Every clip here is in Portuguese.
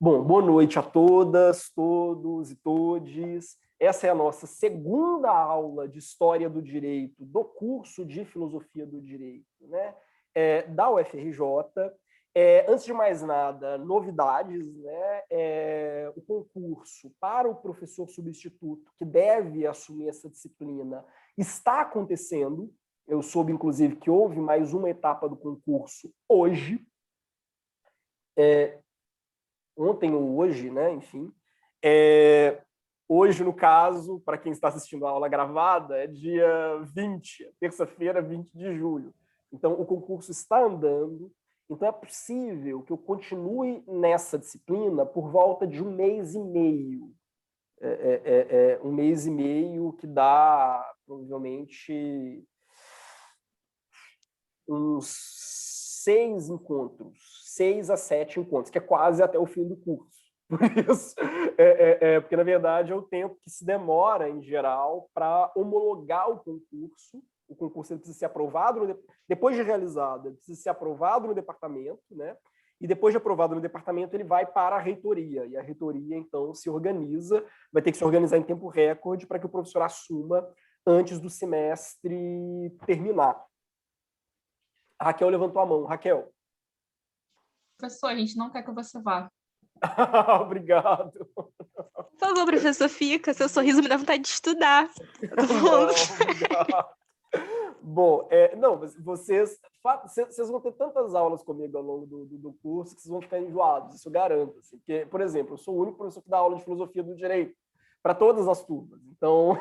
Bom, boa noite a todas, todos e todes. Essa é a nossa segunda aula de História do Direito do curso de Filosofia do Direito, né? Da UFRJ. Antes de mais nada, novidades, né? O concurso para o professor substituto que deve assumir essa disciplina está acontecendo. Eu soube, inclusive, que houve mais uma etapa do concurso hoje. Ontem ou hoje, né? Enfim. Hoje, no caso, para quem está assistindo a aula gravada, é dia 20, terça-feira, 20 de julho. Então, o concurso está andando. Então, é possível que eu continue nessa disciplina por volta de um mês e meio. Um mês e meio que dá, provavelmente, uns 6 a 7 encontros, que é quase até o fim do curso. Por isso, porque, na verdade, é o tempo que se demora, em geral, para homologar o concurso. O concurso ele precisa ser aprovado, depois de realizado, ele precisa ser aprovado no departamento, né? E depois de aprovado no departamento, ele vai para a reitoria. E a reitoria, então, se organiza, vai ter que se organizar em tempo recorde para que o professor assuma antes do semestre terminar. A Raquel levantou a mão. Raquel. Professor, a gente não quer que você vá. Obrigado. Por favor, professor, fica. Seu sorriso me dá vontade de estudar. Eu tô falando. Obrigado. Bom, não, vocês vão ter tantas aulas comigo ao longo do curso que vocês vão ficar enjoados, isso eu garanto. Assim, porque, por exemplo, eu sou o único professor que dá aula de filosofia do direito para todas as turmas. Então,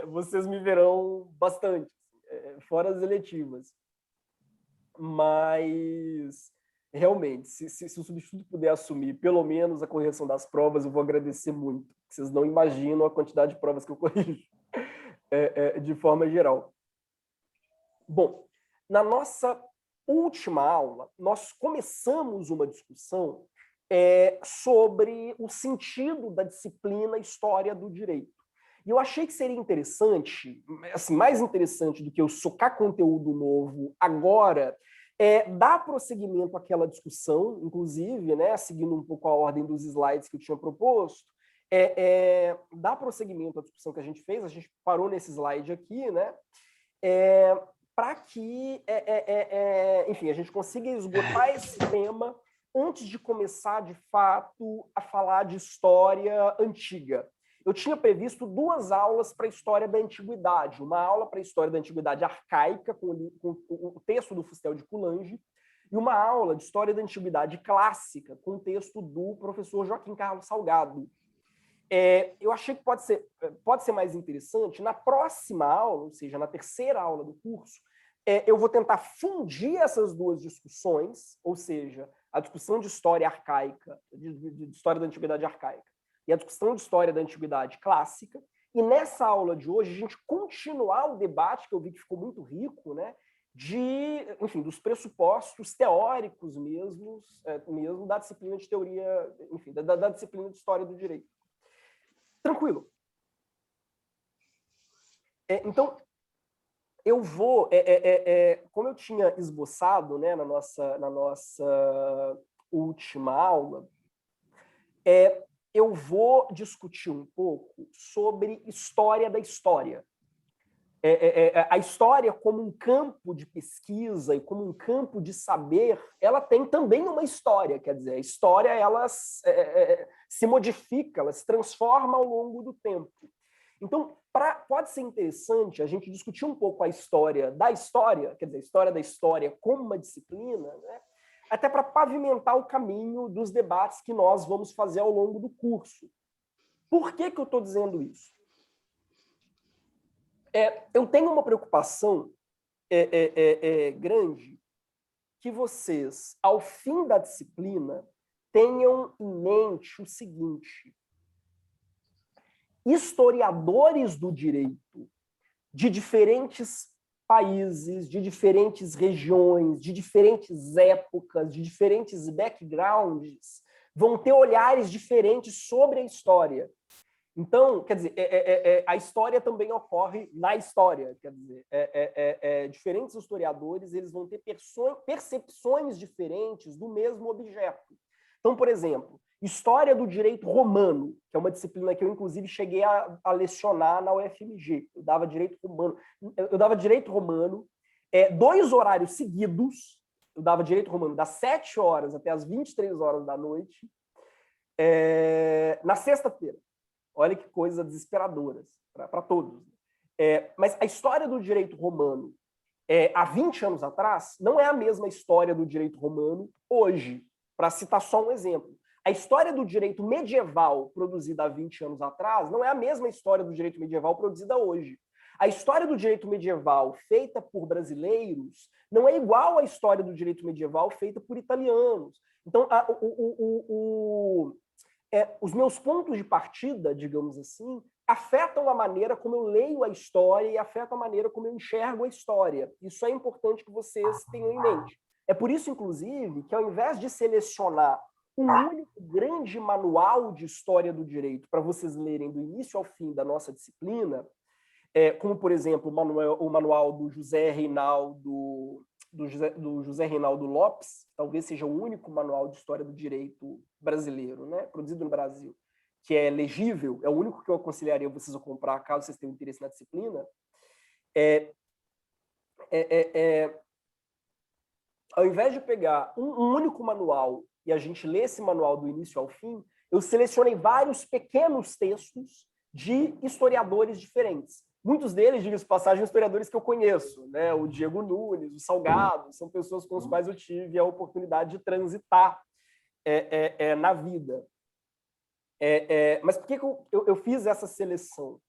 vocês me verão bastante, fora as eletivas. Mas, realmente, se o substituto puder assumir pelo menos a correção das provas, eu vou agradecer muito. Vocês não imaginam a quantidade de provas que eu corrijo, de forma geral. Bom, na nossa última aula, nós começamos uma discussão sobre o sentido da disciplina História do Direito. E eu achei que seria interessante, assim, mais interessante do que eu socar conteúdo novo agora, dar prosseguimento àquela discussão, inclusive, né, seguindo um pouco a ordem dos slides que eu tinha proposto, dar prosseguimento à discussão que a gente fez, a gente parou nesse slide aqui, né, para que, enfim, a gente consiga esgotar esse tema antes de começar, de fato, a falar de história antiga. Eu tinha previsto 2 aulas para a história da antiguidade. Uma aula para a história da antiguidade arcaica, com o texto do Fustel de Coulanges, e uma aula de história da antiguidade clássica, com o texto do professor Joaquim Carlos Salgado. Eu achei que pode ser mais interessante. Na próxima aula, ou seja, na terceira aula do curso, eu vou tentar fundir essas 2 discussões, ou seja, a discussão de história arcaica, de história da antiguidade arcaica, e a discussão de história da antiguidade clássica, e nessa aula de hoje a gente continuar o debate, que eu vi que ficou muito rico, né, enfim, dos pressupostos teóricos mesmo da disciplina de teoria, enfim, da disciplina de história do direito. Tranquilo. Então, eu vou, como eu tinha esboçado, né, na nossa última aula, eu vou discutir um pouco sobre história da história. A história como um campo de pesquisa e como um campo de saber, ela tem também uma história, quer dizer, a história ela se modifica, ela se transforma ao longo do tempo. Então, pode ser interessante a gente discutir um pouco a história da história, quer dizer, a história da história como uma disciplina, né? Até para pavimentar o caminho dos debates que nós vamos fazer ao longo do curso. Por que eu estou dizendo isso? Eu tenho uma preocupação grande que vocês, ao fim da disciplina, tenham em mente o seguinte: historiadores do direito de diferentes países, de diferentes regiões, de diferentes épocas, de diferentes backgrounds, vão ter olhares diferentes sobre a história. Então, quer dizer, a história também ocorre na história. Quer dizer, diferentes historiadores eles vão ter percepções diferentes do mesmo objeto. Então, por exemplo, História do Direito Romano, que é uma disciplina que eu, inclusive, cheguei a lecionar na UFMG. Eu dava Direito Romano, 2 horários seguidos. Eu dava Direito Romano das 7 horas até as 23 horas da noite, na sexta-feira. Olha que coisa desesperadora para todos. Mas a história do direito romano há 20 anos atrás não é a mesma história do direito romano hoje. Para citar só um exemplo. A história do direito medieval produzida há 20 anos atrás não é a mesma história do direito medieval produzida hoje. A história do direito medieval feita por brasileiros não é igual à história do direito medieval feita por italianos. Então, os meus pontos de partida, digamos assim, afetam a maneira como eu leio a história e afetam a maneira como eu enxergo a história. Isso é importante que vocês tenham em mente. É por isso, inclusive, que ao invés de selecionar um único grande manual de história do direito para vocês lerem do início ao fim da nossa disciplina, como, por exemplo, o manual do José Reinaldo Lopes, talvez seja o único manual de história do direito brasileiro, né, produzido no Brasil, que é legível, é o único que eu aconselharia vocês a comprar, caso vocês tenham interesse na disciplina. Ao invés de pegar um único manual e a gente ler esse manual do início ao fim, eu selecionei vários pequenos textos de historiadores diferentes. Muitos deles, diga-se de passagem, historiadores que eu conheço, né? O Diego Nunes, o Salgado, são pessoas com as quais eu tive a oportunidade de transitar na vida. Mas por que eu fiz essa seleção?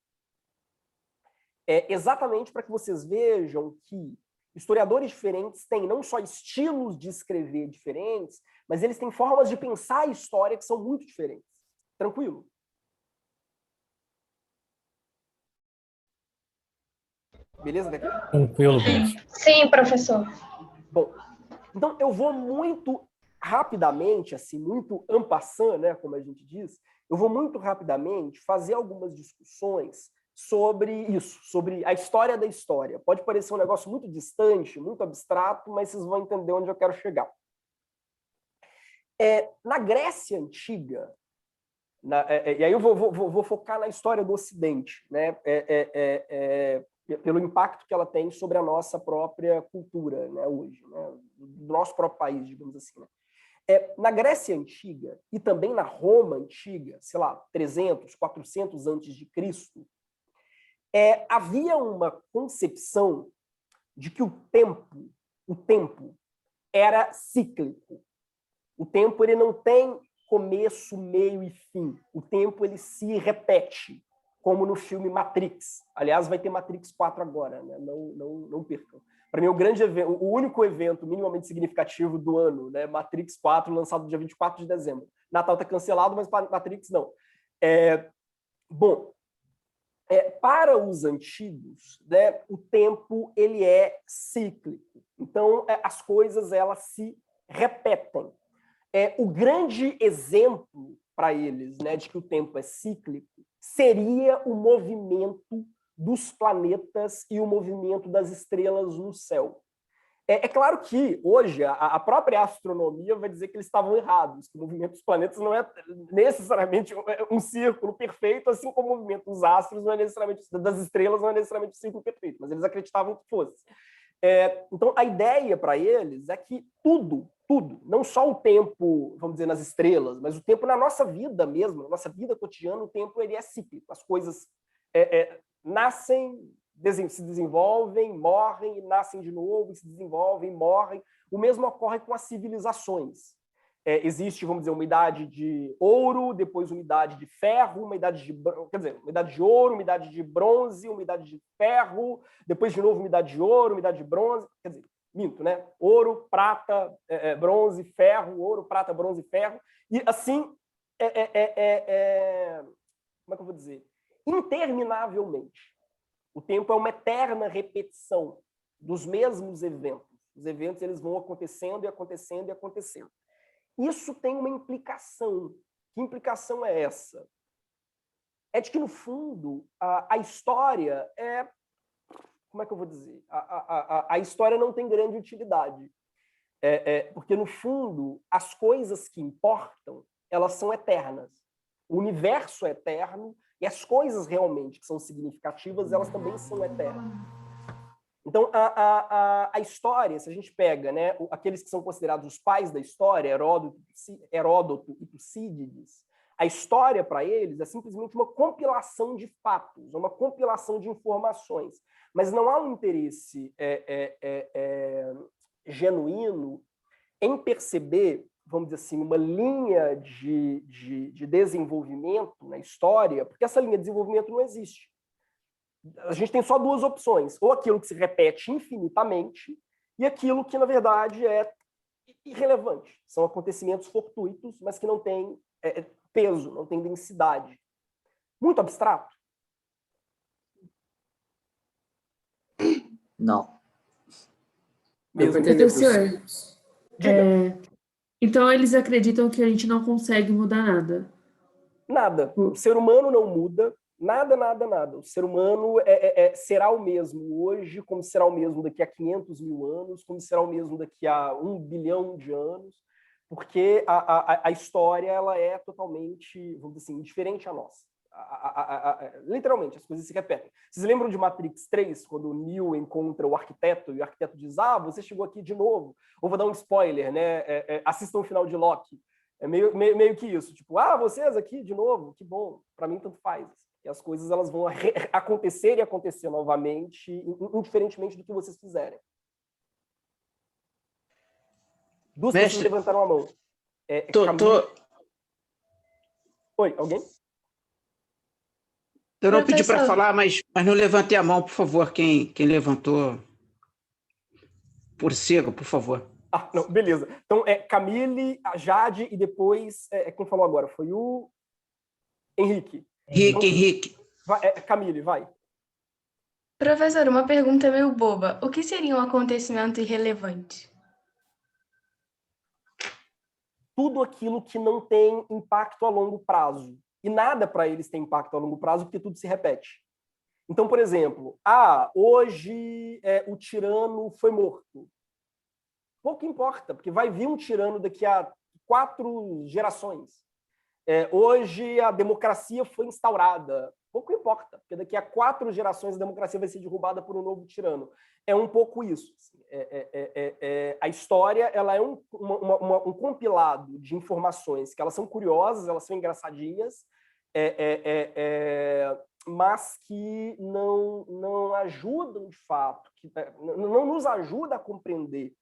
Exatamente para que vocês vejam que historiadores diferentes têm não só estilos de escrever diferentes, mas eles têm formas de pensar a história que são muito diferentes. Tranquilo? Beleza daqui? Tranquilo, prof. Sim, professor. Bom, então eu vou muito rapidamente, assim, muito en passant, né, como a gente diz, eu vou muito rapidamente fazer algumas discussões sobre isso, sobre a história da história. Pode parecer um negócio muito distante, muito abstrato, mas vocês vão entender onde eu quero chegar. Na Grécia Antiga, e aí eu vou focar na história do Ocidente, né, pelo impacto que ela tem sobre a nossa própria cultura, né, hoje, né, do nosso próprio país, digamos assim. Né. Na Grécia Antiga e também na Roma Antiga, sei lá, 300, 400 antes de Cristo, havia uma concepção de que o tempo era cíclico. O tempo ele não tem começo, meio e fim. O tempo ele se repete, como no filme Matrix. Aliás, vai ter Matrix 4 agora, né? Não percam. Para mim, o único evento minimamente significativo do ano, né? Matrix 4, lançado dia 24 de dezembro. Natal está cancelado, mas Matrix não. Bom, para os antigos, né, o tempo ele é cíclico. Então, as coisas elas se repetem. O grande exemplo para eles, né, de que o tempo é cíclico seria o movimento dos planetas e o movimento das estrelas no céu. É claro que, hoje, a própria astronomia vai dizer que eles estavam errados, que o movimento dos planetas não é necessariamente um círculo perfeito, assim como o movimento dos astros não é necessariamente, das estrelas não é necessariamente um círculo perfeito, mas eles acreditavam que fosse. Então, a ideia para eles é que tudo, não só o tempo, vamos dizer, nas estrelas, mas o tempo na nossa vida mesmo, na nossa vida cotidiana, o tempo ele é cíclico. As coisas nascem, se desenvolvem, morrem, e nascem de novo, se desenvolvem, morrem. O mesmo ocorre com as civilizações. Existe, vamos dizer, uma idade de ouro, depois uma idade de ferro, uma idade de ouro, uma idade de bronze, uma idade de ferro, depois de novo uma idade de ouro, uma idade de bronze, quer dizer, minto, né? Ouro, prata, bronze, ferro, ouro, prata, bronze, ferro, e assim, como é que eu vou dizer? Interminavelmente. O tempo é uma eterna repetição dos mesmos eventos. Os eventos eles vão acontecendo e acontecendo e acontecendo. Isso tem uma implicação. Que implicação é essa? É de que, no fundo, a história como é que eu vou dizer? A história não tem grande utilidade. Porque, no fundo, as coisas que importam, elas são eternas. O universo é eterno e as coisas realmente que são significativas, elas também são eternas. Então, a história, se a gente pega, né, aqueles que são considerados os pais da história, Heródoto e Tucídides, a história para eles é simplesmente uma compilação de fatos, uma compilação de informações. Mas não há um interesse genuíno em perceber, vamos dizer assim, uma linha de desenvolvimento na história, porque essa linha de desenvolvimento não existe. A gente tem só duas opções, ou aquilo que se repete infinitamente e aquilo que, na verdade, é irrelevante. São acontecimentos fortuitos, mas que não têm peso, não têm densidade. Muito abstrato? Não. Mesmo. Então, senhor, Diga. então eles acreditam que a gente não consegue mudar nada. Nada. O ser humano não muda. Nada, nada, nada. O ser humano será o mesmo hoje, como será o mesmo daqui a 500 mil anos, como será o mesmo daqui a 1 bilhão de anos, porque a história ela é totalmente, vamos dizer assim, diferente a nossa. Literalmente, as coisas se repetem. Vocês lembram de Matrix 3, quando o Neo encontra o arquiteto e o arquiteto diz, você chegou aqui de novo? Ou vou dar um spoiler, né? Assistam o final de Loki. É meio que isso, tipo, vocês aqui de novo? Que bom, para mim tanto faz. E as coisas elas vão acontecer e acontecer novamente, indiferentemente do que vocês fizerem. Duas pessoas levantaram a mão. Oi, alguém? Eu não pedi para falar, mas não levantei a mão, por favor, quem levantou. Por cego, por favor. Não, beleza. Então, Camille, a Jade e depois, quem falou agora? Foi o Henrique. Henrique. Camille, vai. Professor, uma pergunta meio boba. O que seria um acontecimento irrelevante? Tudo aquilo que não tem impacto a longo prazo. E nada para eles tem impacto a longo prazo, porque tudo se repete. Então, por exemplo, hoje o tirano foi morto. Pouco importa, porque vai vir um tirano daqui a 4 gerações. Hoje a democracia foi instaurada. Pouco importa, porque daqui a 4 gerações a democracia vai ser derrubada por um novo tirano. É um pouco isso. Assim. A história ela é um compilado de informações que elas são curiosas, elas são engraçadinhas, mas que não ajudam de fato, não nos ajuda a compreender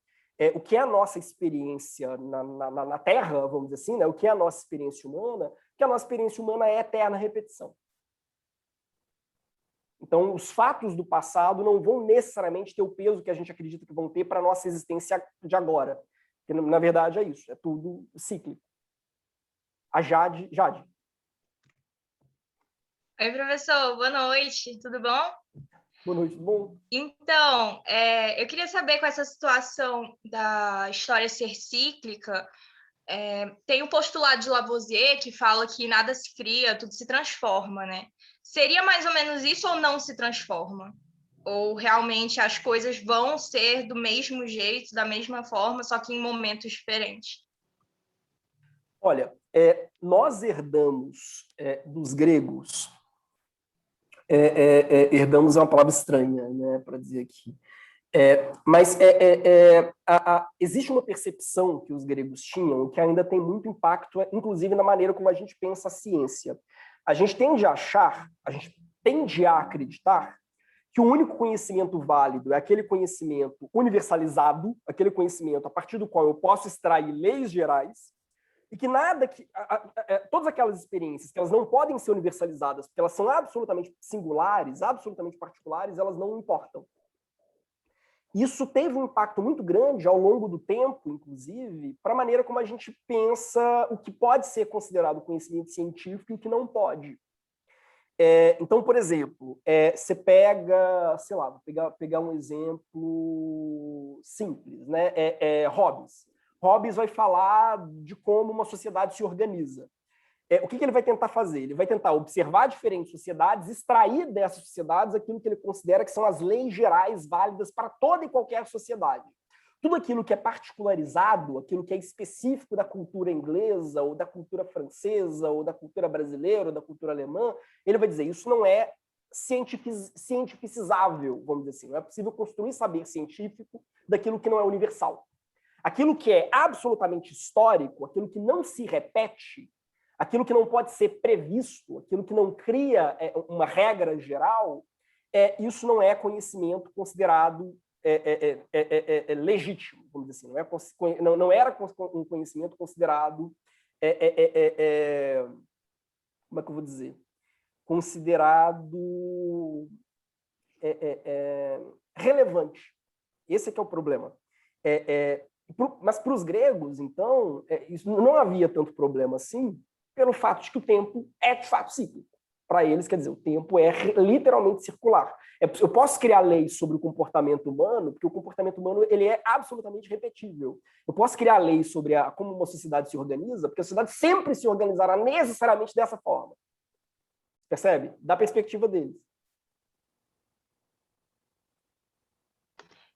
o que é a nossa experiência na Terra, vamos dizer assim, né? O que é a nossa experiência humana, que a nossa experiência humana é eterna repetição. Então, os fatos do passado não vão necessariamente ter o peso que a gente acredita que vão ter para a nossa existência de agora. Porque, na verdade, é isso, é tudo cíclico. A Jade. Oi, professor, boa noite, tudo bom? Boa noite, tudo bom? Então, eu queria saber com essa situação da história ser cíclica, tem o postulado de Lavoisier que fala que nada se cria, tudo se transforma, né? Seria mais ou menos isso ou não se transforma? Ou realmente as coisas vão ser do mesmo jeito, da mesma forma, só que em momentos diferentes? Olha, nós herdamos dos gregos, herdamos é uma palavra estranha, né, para dizer aqui, mas existe uma percepção que os gregos tinham que ainda tem muito impacto, inclusive na maneira como a gente pensa a ciência. A gente tende a acreditar que o único conhecimento válido é aquele conhecimento universalizado, aquele conhecimento a partir do qual eu posso extrair leis gerais, e que todas aquelas experiências que elas não podem ser universalizadas, porque elas são absolutamente singulares, absolutamente particulares, elas não importam. Isso teve um impacto muito grande ao longo do tempo, inclusive, para a maneira como a gente pensa o que pode ser considerado conhecimento científico e o que não pode. Então, por exemplo, você pega, sei lá, vou pegar um exemplo simples, né? Hobbes. Hobbes vai falar de como uma sociedade se organiza. O que ele vai tentar fazer? Ele vai tentar observar diferentes sociedades, extrair dessas sociedades aquilo que ele considera que são as leis gerais válidas para toda e qualquer sociedade. tudo aquilo que é particularizado, aquilo que é específico da cultura inglesa, ou da cultura francesa, ou da cultura brasileira, ou da cultura alemã, ele vai dizer, isso não é cientificizável, vamos dizer assim, não é possível construir saber científico daquilo que não é universal. Aquilo que é absolutamente histórico, aquilo que não se repete, aquilo que não pode ser previsto, aquilo que não cria uma regra geral, isso não é conhecimento considerado legítimo, vamos dizer assim. Não era um conhecimento considerado... como é que eu vou dizer? Considerado relevante. Esse é que é o problema. Mas para os gregos, então, isso não havia tanto problema assim, pelo fato de que o tempo é de fato cíclico. Para eles, quer dizer, o tempo é literalmente circular. Eu posso criar leis sobre o comportamento humano, porque o comportamento humano ele é absolutamente repetível. Eu posso criar leis sobre como uma sociedade se organiza, porque a sociedade sempre se organizará necessariamente dessa forma. Percebe? Da perspectiva deles.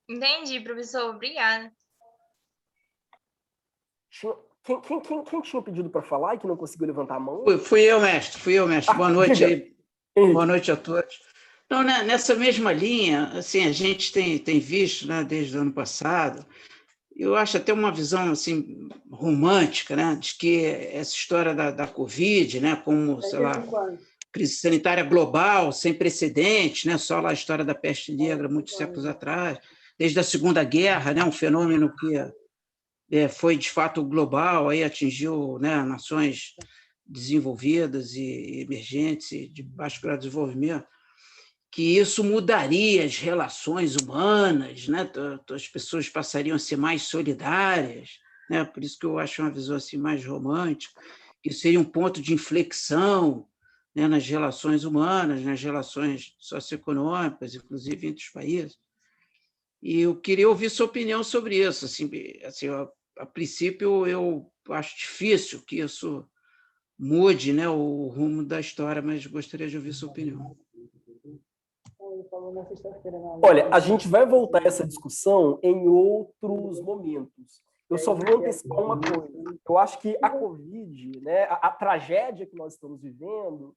Entendi, professor. Obrigada. Quem tinha pedido para falar e que não conseguiu levantar a mão? Fui eu, mestre. Boa noite aí. Boa noite a todos. Então, né, nessa mesma linha, assim, a gente tem visto, né, desde o ano passado, eu acho até uma visão assim, romântica, né, de que essa história da Covid, né, como, sei lá, crise sanitária global, sem precedentes, né, só lá a história da peste negra, muitos séculos atrás, desde a Segunda Guerra, né, um fenômeno que foi, de fato, global, aí atingiu, né, nações desenvolvidas e emergentes e de baixo grau de desenvolvimento, que isso mudaria as relações humanas, né? As pessoas passariam a ser mais solidárias, né? Por isso que eu acho uma visão assim mais romântica, que seria um ponto de inflexão, né, nas relações humanas, nas relações socioeconômicas, inclusive entre os países. E eu queria ouvir sua opinião sobre isso. Assim, a princípio, eu acho difícil que isso mude, né, o rumo da história, mas gostaria de ouvir sua opinião. Olha, a gente vai voltar a essa discussão em outros momentos. Eu só vou antecipar uma coisa. Eu acho que a Covid, né, a tragédia que nós estamos vivendo,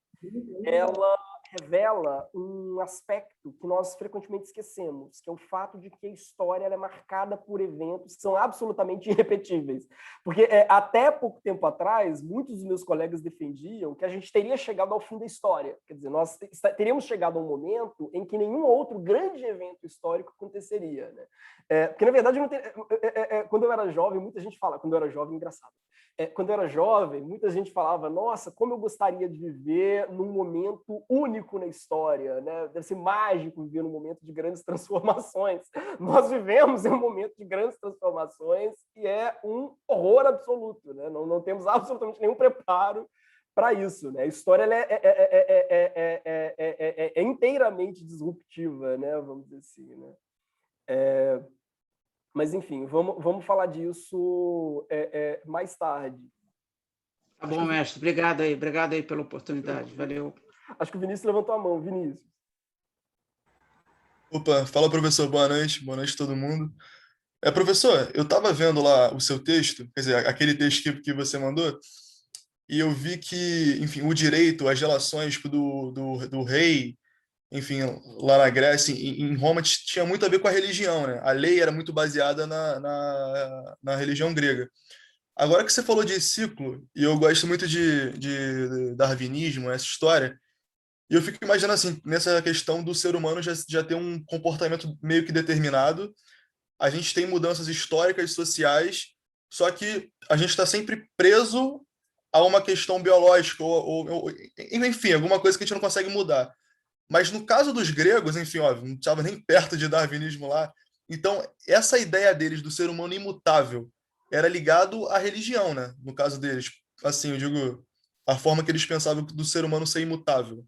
ela revela um aspecto que nós frequentemente esquecemos, que é o fato de que a história ela é marcada por eventos que são absolutamente irrepetíveis. Porque até pouco tempo atrás, muitos dos meus colegas defendiam que a gente teria chegado ao fim da história. Quer dizer, nós teríamos chegado a um momento em que nenhum outro grande evento histórico aconteceria, né? Porque, na verdade, quando eu era jovem, muita gente fala, quando eu era jovem, engraçado. Quando eu era jovem, muita gente falava, nossa, como eu gostaria de viver num momento único na história, né? Deve ser mágico viver num momento de grandes transformações. Nós vivemos em um momento de grandes transformações e é um horror absoluto, né? Não temos absolutamente nenhum preparo para isso, né? A história ela é inteiramente disruptiva, né? Vamos dizer assim, né? Mas, enfim, vamos falar disso mais tarde. Tá bom, mestre. Obrigado aí pela oportunidade. Valeu. Acho que o Vinícius levantou a mão. Vinícius. Opa, fala, professor. Boa noite a todo mundo. Professor, eu estava vendo lá o seu texto, quer dizer, aquele texto que você mandou, e eu vi que, enfim, o direito, as relações do rei, enfim, lá na Grécia, em Roma, tinha muito a ver com a religião, né? A lei era muito baseada na religião grega. Agora que você falou de ciclo, e eu gosto muito de darwinismo, essa história, e eu fico imaginando assim, nessa questão do ser humano já ter um comportamento meio que determinado, a gente tem mudanças históricas, sociais, só que a gente está sempre preso a uma questão biológica, enfim, alguma coisa que a gente não consegue mudar. Mas no caso dos gregos, enfim, ó, não estava nem perto de darwinismo lá. Então, essa ideia deles do ser humano imutável era ligado à religião, né? No caso deles, assim, eu digo, a forma que eles pensavam do ser humano ser imutável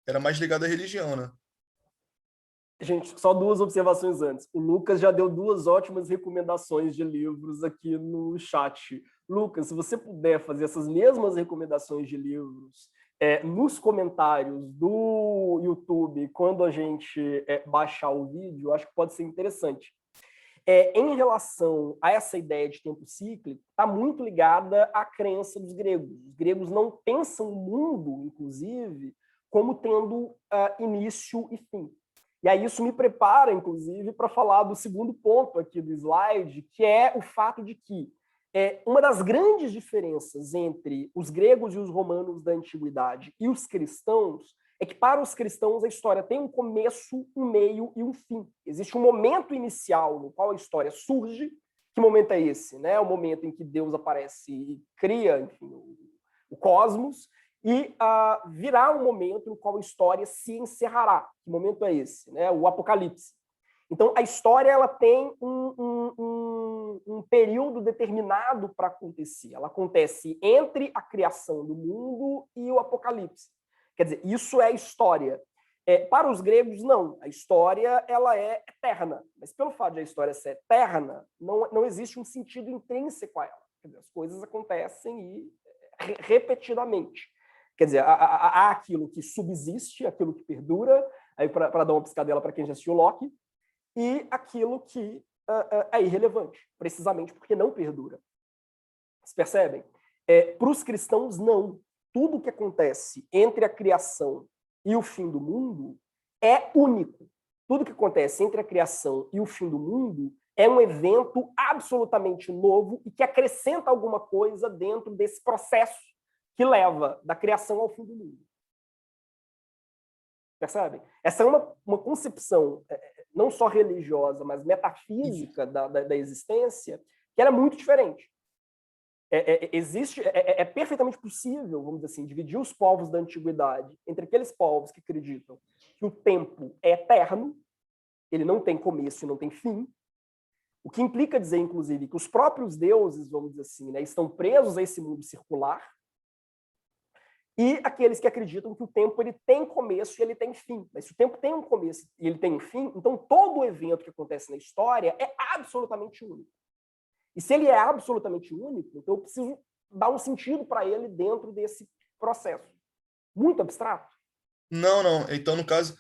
era mais ligado à religião, né? Gente, só duas observações antes. O Lucas já deu duas ótimas recomendações de livros aqui no chat. Lucas, se você puder fazer essas mesmas recomendações de livros nos comentários do YouTube, quando a gente baixar o vídeo, acho que pode ser interessante. em relação a essa ideia de tempo cíclico, está muito ligada à crença dos gregos. Os gregos não pensam o mundo, inclusive, como tendo início e fim. E aí isso me prepara, inclusive, para falar do segundo ponto aqui do slide, que é o fato de que uma das grandes diferenças entre os gregos e os romanos da antiguidade e os cristãos é que, para os cristãos, a história tem um começo, um meio e um fim. Existe um momento inicial no qual a história surge. Que momento é esse? Né? O momento em que Deus aparece e cria, enfim, o cosmos, e virá um momento no qual a história se encerrará. Que momento é esse? Né? O Apocalipse. Então, a história ela tem um período determinado para acontecer. Ela acontece entre a criação do mundo e o Apocalipse. Quer dizer, isso é a história. Para os gregos, não. A história ela é eterna. Mas pelo fato de a história ser eterna, não existe um sentido intrínseco a ela. Quer dizer, as coisas acontecem repetidamente. Quer dizer, há aquilo que subsiste, aquilo que perdura, aí para dar uma piscadela para quem já assistiu Loki, e aquilo que é irrelevante, precisamente porque não perdura. Vocês percebem? Para os cristãos, não. Tudo que acontece entre a criação e o fim do mundo é único. Tudo que acontece entre a criação e o fim do mundo é um evento absolutamente novo e que acrescenta alguma coisa dentro desse processo que leva da criação ao fim do mundo. Percebem? Essa é uma concepção não só religiosa, mas metafísica da existência, que era muito diferente. É perfeitamente possível, vamos dizer assim, dividir os povos da antiguidade entre aqueles povos que acreditam que o tempo é eterno, ele não tem começo e não tem fim, o que implica dizer, inclusive, que os próprios deuses, vamos dizer assim, né, estão presos a esse mundo circular, e aqueles que acreditam que o tempo ele tem começo e ele tem fim. Mas se o tempo tem um começo e ele tem um fim, então todo evento que acontece na história é absolutamente único. E se ele é absolutamente único, então eu preciso dar um sentido para ele dentro desse processo. Muito abstrato? Não. Então, no caso,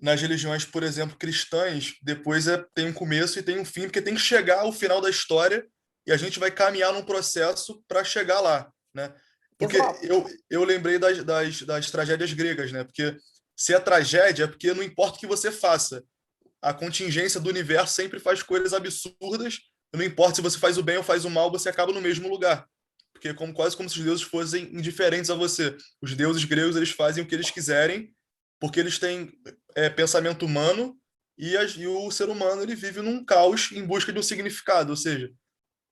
nas religiões, por exemplo, cristãs, depois tem um começo e tem um fim, porque tem que chegar ao final da história e a gente vai caminhar num processo para chegar lá, né? Porque eu lembrei das tragédias gregas, né? Porque se é tragédia, é porque não importa o que você faça. A contingência do universo sempre faz coisas absurdas. Não importa se você faz o bem ou faz o mal, você acaba no mesmo lugar. Porque quase como se os deuses fossem indiferentes a você. Os deuses gregos, eles fazem o que eles quiserem, porque eles têm pensamento humano e o ser humano ele vive num caos em busca de um significado. Ou seja,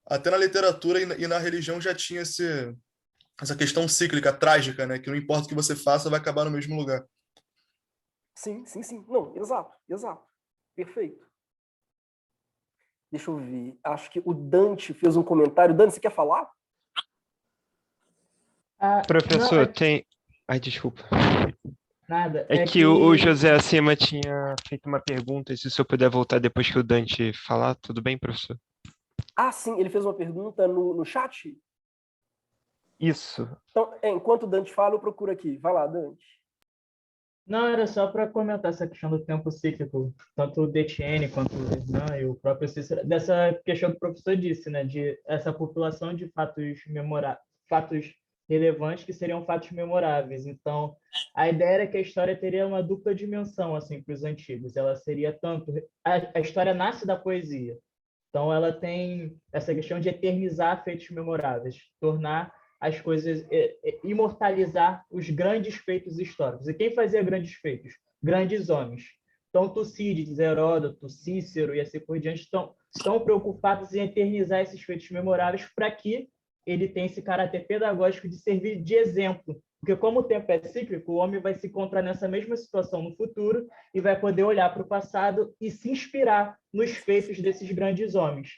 até na literatura e na religião já tinha essa questão cíclica, trágica, né? Que não importa o que você faça, vai acabar no mesmo lugar. Sim. Não, exato. Perfeito. Deixa eu ver. Acho que o Dante fez um comentário. Dante, você quer falar? Professor, tem... Ai, desculpa. Nada. É que o José acima tinha feito uma pergunta, e se o senhor puder voltar depois que o Dante falar, tudo bem, professor? Ah, sim, ele fez uma pergunta no chat? Isso. Então, enquanto o Dante fala, eu procuro aqui. Vai lá, Dante. Não, era só para comentar essa questão do tempo cíclico, tanto o Detienne quanto o Renan e o próprio Cícero, dessa questão que o professor disse, né, de essa população de fatos relevantes que seriam fatos memoráveis. Então, a ideia era que a história teria uma dupla dimensão assim para os antigos. Ela seria tanto a história nasce da poesia. Então, ela tem essa questão de eternizar feitos memoráveis, tornar as coisas, imortalizar os grandes feitos históricos. E quem fazia grandes feitos? Grandes homens. Então, Tucídides, Heródoto, Cícero e assim por diante estão preocupados em eternizar esses feitos memoráveis para que ele tenha esse caráter pedagógico de servir de exemplo. Porque como o tempo é cíclico, o homem vai se encontrar nessa mesma situação no futuro e vai poder olhar para o passado e se inspirar nos feitos desses grandes homens.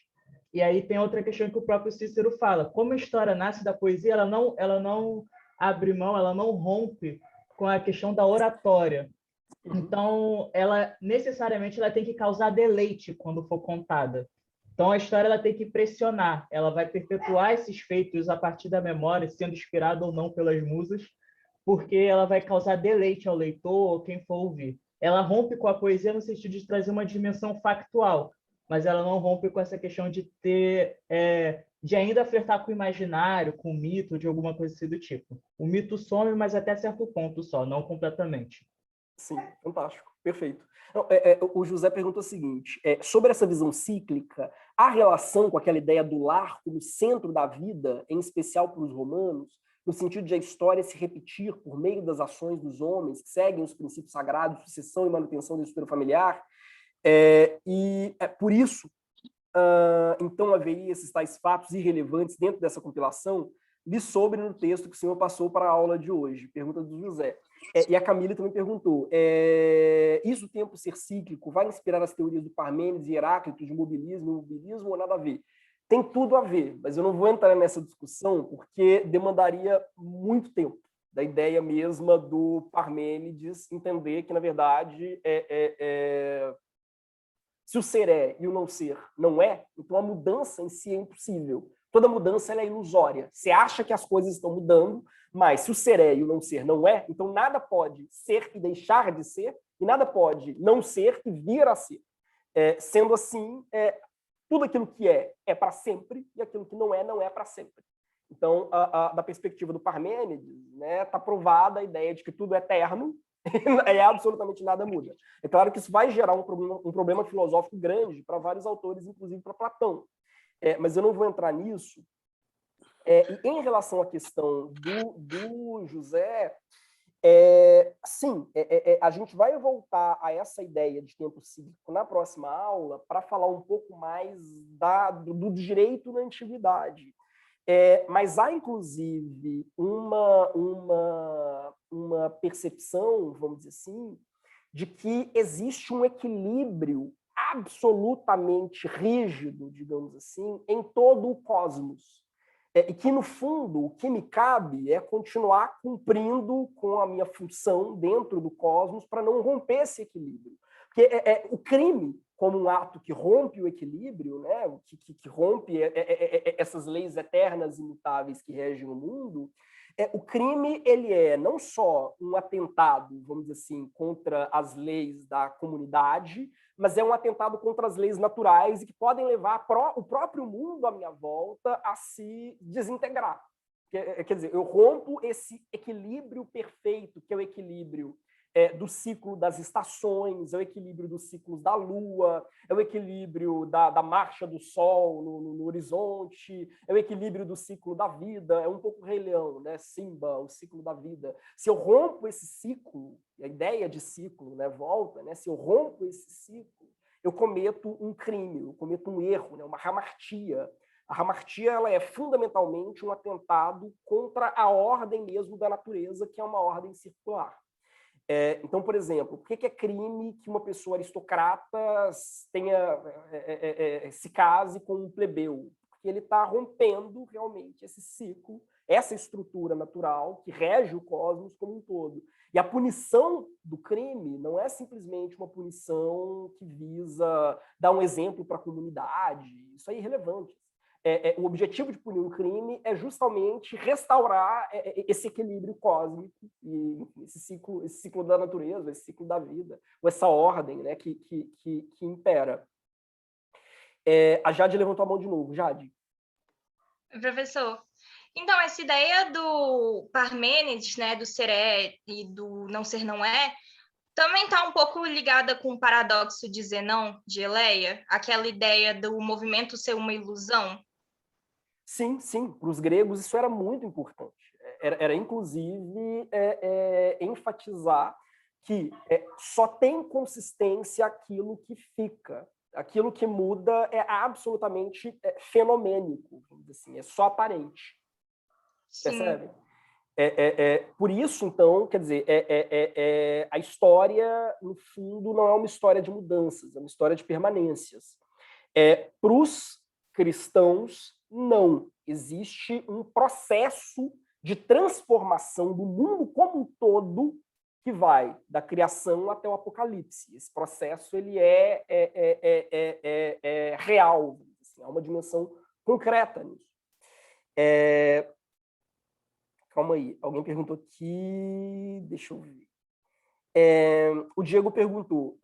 E aí tem outra questão que o próprio Cícero fala. Como a história nasce da poesia, ela não abre mão, ela não rompe com a questão da oratória. Então, ela necessariamente ela tem que causar deleite quando for contada. Então, a história ela tem que pressionar. Ela vai perpetuar esses feitos a partir da memória, sendo inspirada ou não pelas musas, porque ela vai causar deleite ao leitor ou quem for ouvir. Ela rompe com a poesia no sentido de trazer uma dimensão factual. mas ela não rompe com essa questão de ter, de ainda flertar com o imaginário, com o mito, de alguma coisa assim do tipo. O mito some, mas até certo ponto só, não completamente. Sim, fantástico, perfeito. Não, o José pergunta o seguinte, sobre essa visão cíclica, a relação com aquela ideia do lar como centro da vida, em especial para os romanos, no sentido de a história se repetir por meio das ações dos homens que seguem os princípios sagrados, sucessão e manutenção da estrutura familiar, por isso, então haveria esses tais fatos irrelevantes dentro dessa compilação, li sobre no texto que o senhor passou para a aula de hoje, pergunta do José. E a Camila também perguntou, isso o tempo ser cíclico vai inspirar as teorias do Parmênides e Heráclito de mobilismo ou nada a ver? Tem tudo a ver, mas eu não vou entrar nessa discussão porque demandaria muito tempo da ideia mesma do Parmênides entender que, na verdade, se o ser é e o não ser não é, então a mudança em si é impossível. Toda mudança ela é ilusória. Você acha que as coisas estão mudando, mas se o ser é e o não ser não é, então nada pode ser e deixar de ser, e nada pode não ser e vir a ser. Sendo assim, tudo aquilo que é para sempre, e aquilo que não é para sempre. Então, da perspectiva do Parmênides, né, está provada a ideia de que tudo é eterno, e absolutamente nada muda. É claro que isso vai gerar um problema filosófico grande para vários autores, inclusive para Platão. Mas eu não vou entrar nisso. E em relação à questão do José, sim, a gente vai voltar a essa ideia de tempo cíclico na próxima aula para falar um pouco mais do direito na antiguidade. Mas há, inclusive, uma percepção, vamos dizer assim, de que existe um equilíbrio absolutamente rígido, digamos assim, em todo o cosmos. E que, no fundo, o que me cabe é continuar cumprindo com a minha função dentro do cosmos para não romper esse equilíbrio. Porque o crime, como um ato que rompe o equilíbrio, né, que rompe essas leis eternas e imutáveis que regem o mundo, o crime ele é não só um atentado, vamos dizer assim, contra as leis da comunidade, mas é um atentado contra as leis naturais e que podem levar o próprio mundo à minha volta a se desintegrar. Quer dizer, eu rompo esse equilíbrio perfeito, que é o equilíbrio do ciclo das estações, é o equilíbrio dos ciclos da Lua, é o equilíbrio da marcha do Sol no horizonte, é o equilíbrio do ciclo da vida, é um pouco Rei Leão, né? Simba, o ciclo da vida. Se eu rompo esse ciclo, a ideia de ciclo, né, volta, né? Se eu rompo esse ciclo, eu cometo um crime, eu cometo um erro, né? Uma hamartia. A hamartia ela é fundamentalmente um atentado contra a ordem mesmo da natureza, que é uma ordem circular. Então, por exemplo, por que é crime que uma pessoa aristocrata se case com um plebeu? Porque ele está rompendo realmente esse ciclo, essa estrutura natural que rege o cosmos como um todo. E a punição do crime não é simplesmente uma punição que visa dar um exemplo para a comunidade, isso é irrelevante. O objetivo de punir um crime é justamente restaurar esse equilíbrio cósmico, e esse ciclo da natureza, esse ciclo da vida, ou essa ordem, né, que impera. A Jade levantou a mão de novo. Jade. Professor, então essa ideia do Parmênides, né, do ser é e do não ser não é, também está um pouco ligada com o paradoxo de Zenão, de Eleia, aquela ideia do movimento ser uma ilusão? Sim, sim. Para os gregos isso era muito importante. Era inclusive, enfatizar que só tem consistência aquilo que fica. Aquilo que muda é absolutamente fenomênico, vamos dizer assim, é só aparente. Sim. Percebe? Por isso, então, quer dizer, a história, no fundo, não é uma história de mudanças, é uma história de permanências. Para os cristãos, não. Existe um processo de transformação do mundo como um todo que vai da criação até o apocalipse. Esse processo ele é real, assim, há uma dimensão concreta nisso. Calma aí, alguém perguntou aqui, deixa eu ver. O Diego perguntou,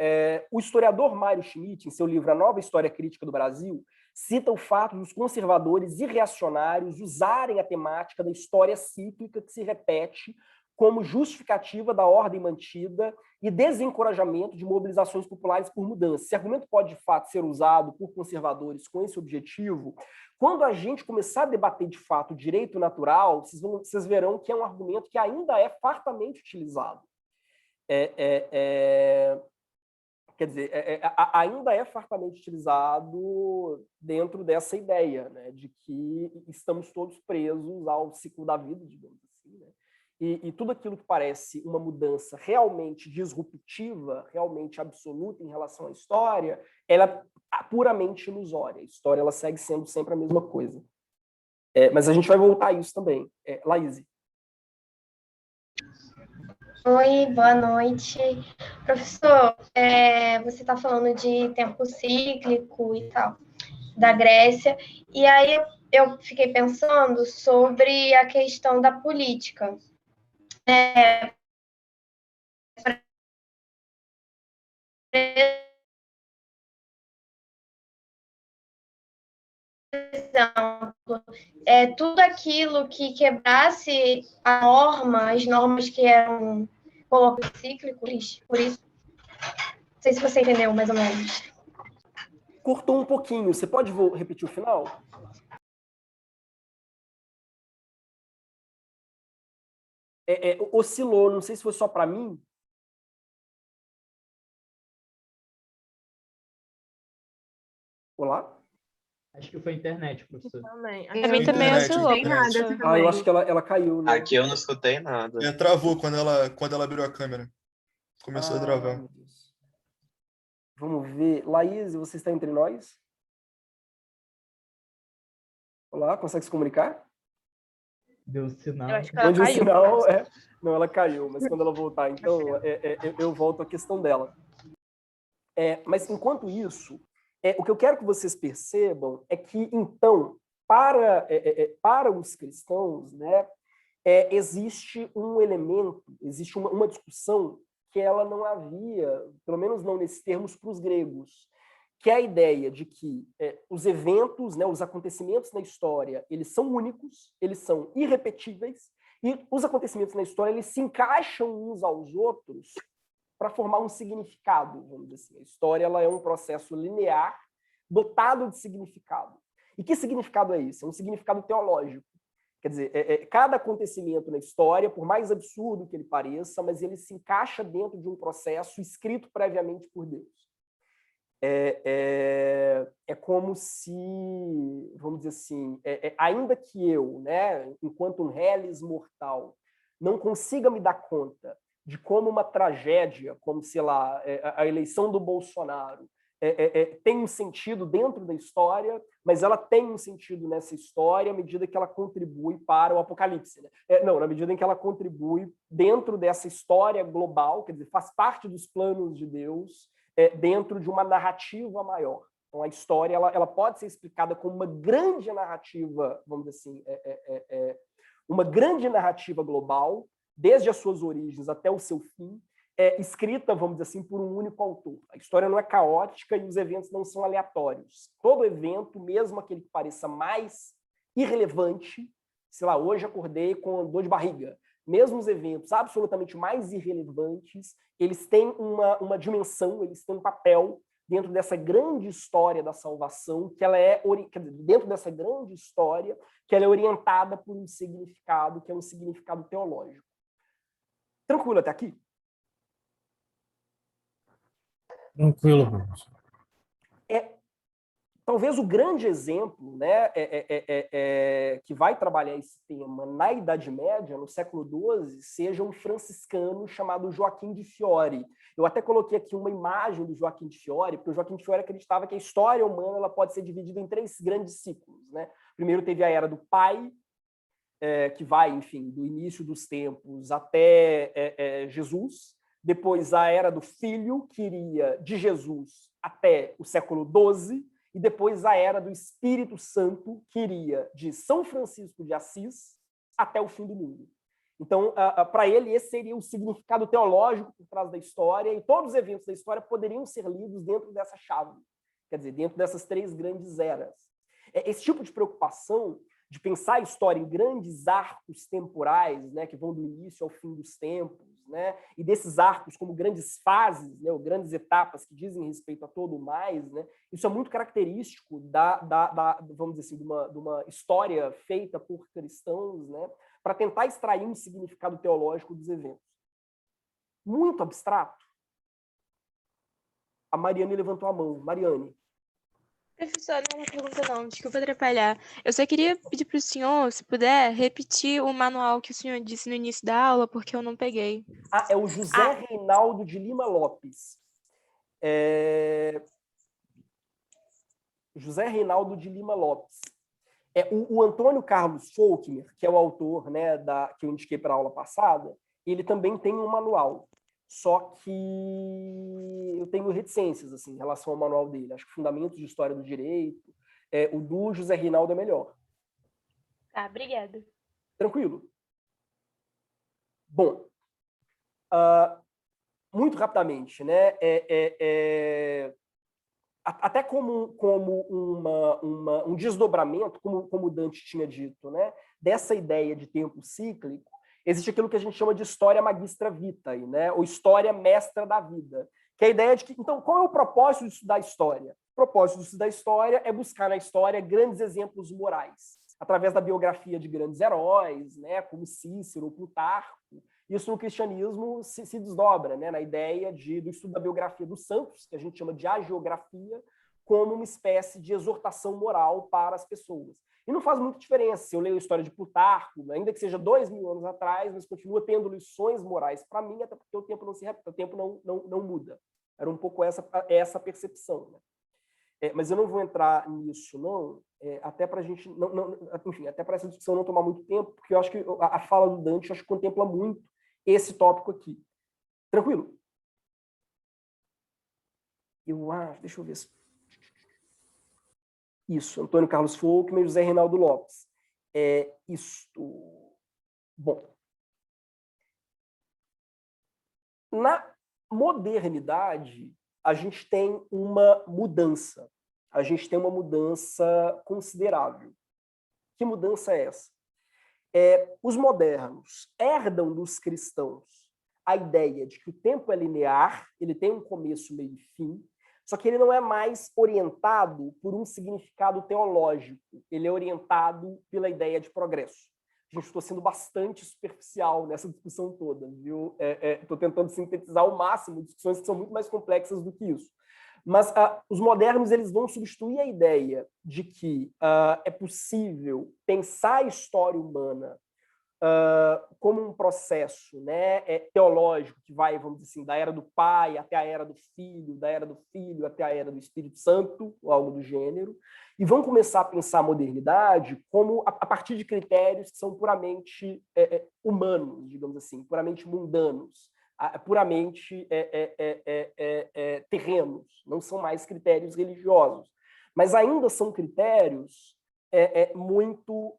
o historiador Mário Schmitt, em seu livro A Nova História Crítica do Brasil, cita o fato dos conservadores e reacionários usarem a temática da história cíclica que se repete como justificativa da ordem mantida e desencorajamento de mobilizações populares por mudança. Esse argumento pode, de fato, ser usado por conservadores com esse objetivo. Quando a gente começar a debater, de fato, o direito natural, vocês verão que é um argumento que ainda é fartamente utilizado. Quer dizer, ainda é fartamente utilizado dentro dessa ideia, né, de que estamos todos presos ao ciclo da vida, digamos assim, né? E tudo aquilo que parece uma mudança realmente disruptiva, realmente absoluta em relação à história, ela é puramente ilusória. A história ela segue sendo sempre a mesma coisa. Mas a gente vai voltar a isso também. Laís. Oi, boa noite. Professor, você está falando de tempo cíclico e tal, da Grécia, e aí eu fiquei pensando sobre a questão da política. Tudo aquilo que quebrasse a norma, as normas que eram colocadas cíclicos, por isso. Não sei se você entendeu, mais ou menos. Cortou um pouquinho. Você pode repetir o final? Oscilou. Não sei se foi só para mim. Olá? Acho que foi a internet, professor. Também oscilou. Eu acho que ela caiu, né? Aqui eu não escutei nada. Travou quando ela abriu a câmera. Começou a travar. Meu Deus. Vamos ver. Laís, você está entre nós? Olá, consegue se comunicar? Deu sinal. Eu acho que ela Onde caiu. o sinal Não, ela caiu, mas quando ela voltar, então, eu volto à questão dela. Mas, enquanto isso, o que eu quero que vocês percebam é que, então, para os cristãos, né, existe um elemento, existe uma discussão que ela não havia, pelo menos não nesses termos, para os gregos, que é a ideia de que os eventos, né, os acontecimentos na história, eles são únicos, eles são irrepetíveis, e os acontecimentos na história eles se encaixam uns aos outros para formar um significado, vamos dizer assim. A história ela é um processo linear, dotado de significado. E que significado é esse? É um significado teológico. Quer dizer, cada acontecimento na história, por mais absurdo que ele pareça, mas ele se encaixa dentro de um processo escrito previamente por Deus. É como se, vamos dizer assim, ainda que eu, né, enquanto um reles mortal, não consiga me dar conta de como uma tragédia, como, sei lá, a eleição do Bolsonaro, tem um sentido dentro da história, mas ela tem um sentido nessa história à medida que ela contribui para o apocalipse. Né? Não, na medida em que ela contribui dentro dessa história global, quer dizer, faz parte dos planos de Deus, dentro de uma narrativa maior. Então, a história ela pode ser explicada como uma grande narrativa, vamos dizer assim, uma grande narrativa global, desde as suas origens até o seu fim, escrita, vamos dizer assim, por um único autor. A história não é caótica e os eventos não são aleatórios. Todo evento, mesmo aquele que pareça mais irrelevante, sei lá, hoje acordei com dor de barriga, mesmo os eventos absolutamente mais irrelevantes, eles têm uma dimensão, eles têm um papel dentro dessa grande história da salvação, que ela dentro dessa grande história, que ela é orientada por um significado, que é um significado teológico. Tranquilo até aqui? Tranquilo, professor. Talvez o grande exemplo, né, que vai trabalhar esse tema na Idade Média, no século XII, seja um franciscano chamado Joaquim de Fiore. Eu até coloquei aqui uma imagem do Joaquim de Fiore, porque o Joaquim de Fiore acreditava que a história humana ela pode ser dividida em 3 grandes ciclos. Né? Primeiro teve a Era do Pai, que vai, enfim, do início dos tempos até Jesus. Depois a Era do Filho, que iria de Jesus até o século XII. E depois a Era do Espírito Santo, que iria de São Francisco de Assis até o fim do mundo. Então, para ele, esse seria o significado teológico por trás da história, e todos os eventos da história poderiam ser lidos dentro dessa chave, quer dizer, dentro dessas três grandes eras. Esse tipo de preocupação de pensar a história em grandes arcos temporais, né, que vão do início ao fim dos tempos, né, e desses arcos como grandes fases, né, ou grandes etapas que dizem respeito a todo o mais, né, isso é muito característico vamos dizer assim, de uma história feita por cristãos, né, para tentar extrair um significado teológico dos eventos. Muito abstrato. A Mariane levantou a mão. Mariane. Professor, não é uma pergunta não, desculpa atrapalhar. Eu só queria pedir para o senhor, se puder, repetir o manual que o senhor disse no início da aula, porque eu não peguei. É o José Reinaldo de Lima Lopes. José Reinaldo de Lima Lopes. O Antônio Carlos Faulkner, que é o autor, né, que eu indiquei para a aula passada, ele também tem um manual. Só que eu tenho reticências assim, em relação ao manual dele. Acho que Fundamentos de História do Direito, o do José Reinaldo é melhor. Tá, obrigada. Tranquilo. Bom, muito rapidamente, né? Até como um desdobramento, como Dante tinha dito, né? Dessa ideia de tempo cíclico, existe aquilo que a gente chama de história magistra vitae, né? Ou história mestra da vida, que é a ideia de que, então, qual é o propósito de estudar história? O propósito de estudar história é buscar na história grandes exemplos morais, através da biografia de grandes heróis, né? Como Cícero, Plutarco. Isso no cristianismo se desdobra, né? Na ideia do estudo da biografia dos santos, que a gente chama de hagiografia, como uma espécie de exortação moral para as pessoas. E não faz muita diferença se eu leio a história de Plutarco, ainda que seja 2000 anos atrás, mas continua tendo lições morais para mim, até porque o tempo não se repete, o tempo não muda. Era um pouco essa percepção, né? Mas eu não vou entrar nisso, não, até para a gente, enfim, até para essa discussão não tomar muito tempo, porque eu acho que a fala do Dante acho que contempla muito esse tópico aqui. Tranquilo? Deixa eu ver se... Isso, Antônio Carlos Faulkner e José Reinaldo Lopes. Bom. Na modernidade, a gente tem uma mudança. A gente tem uma mudança considerável. Que mudança é essa? Os modernos herdam dos cristãos a ideia de que o tempo é linear, ele tem um começo, meio e fim, só que ele não é mais orientado por um significado teológico, ele é orientado pela ideia de progresso. Gente, estou sendo bastante superficial nessa discussão toda, viu? Estou tentando sintetizar ao máximo discussões que são muito mais complexas do que isso. Mas os modernos eles vão substituir a ideia de que é possível pensar a história humana como um processo, né, teológico que vai, vamos dizer assim, da era do Pai até a era do Filho, da era do Filho até a era do Espírito Santo, ou algo do gênero, e vão começar a pensar a modernidade como a partir de critérios que são puramente humanos, digamos assim, puramente mundanos, puramente terrenos, não são mais critérios religiosos, mas ainda são critérios muito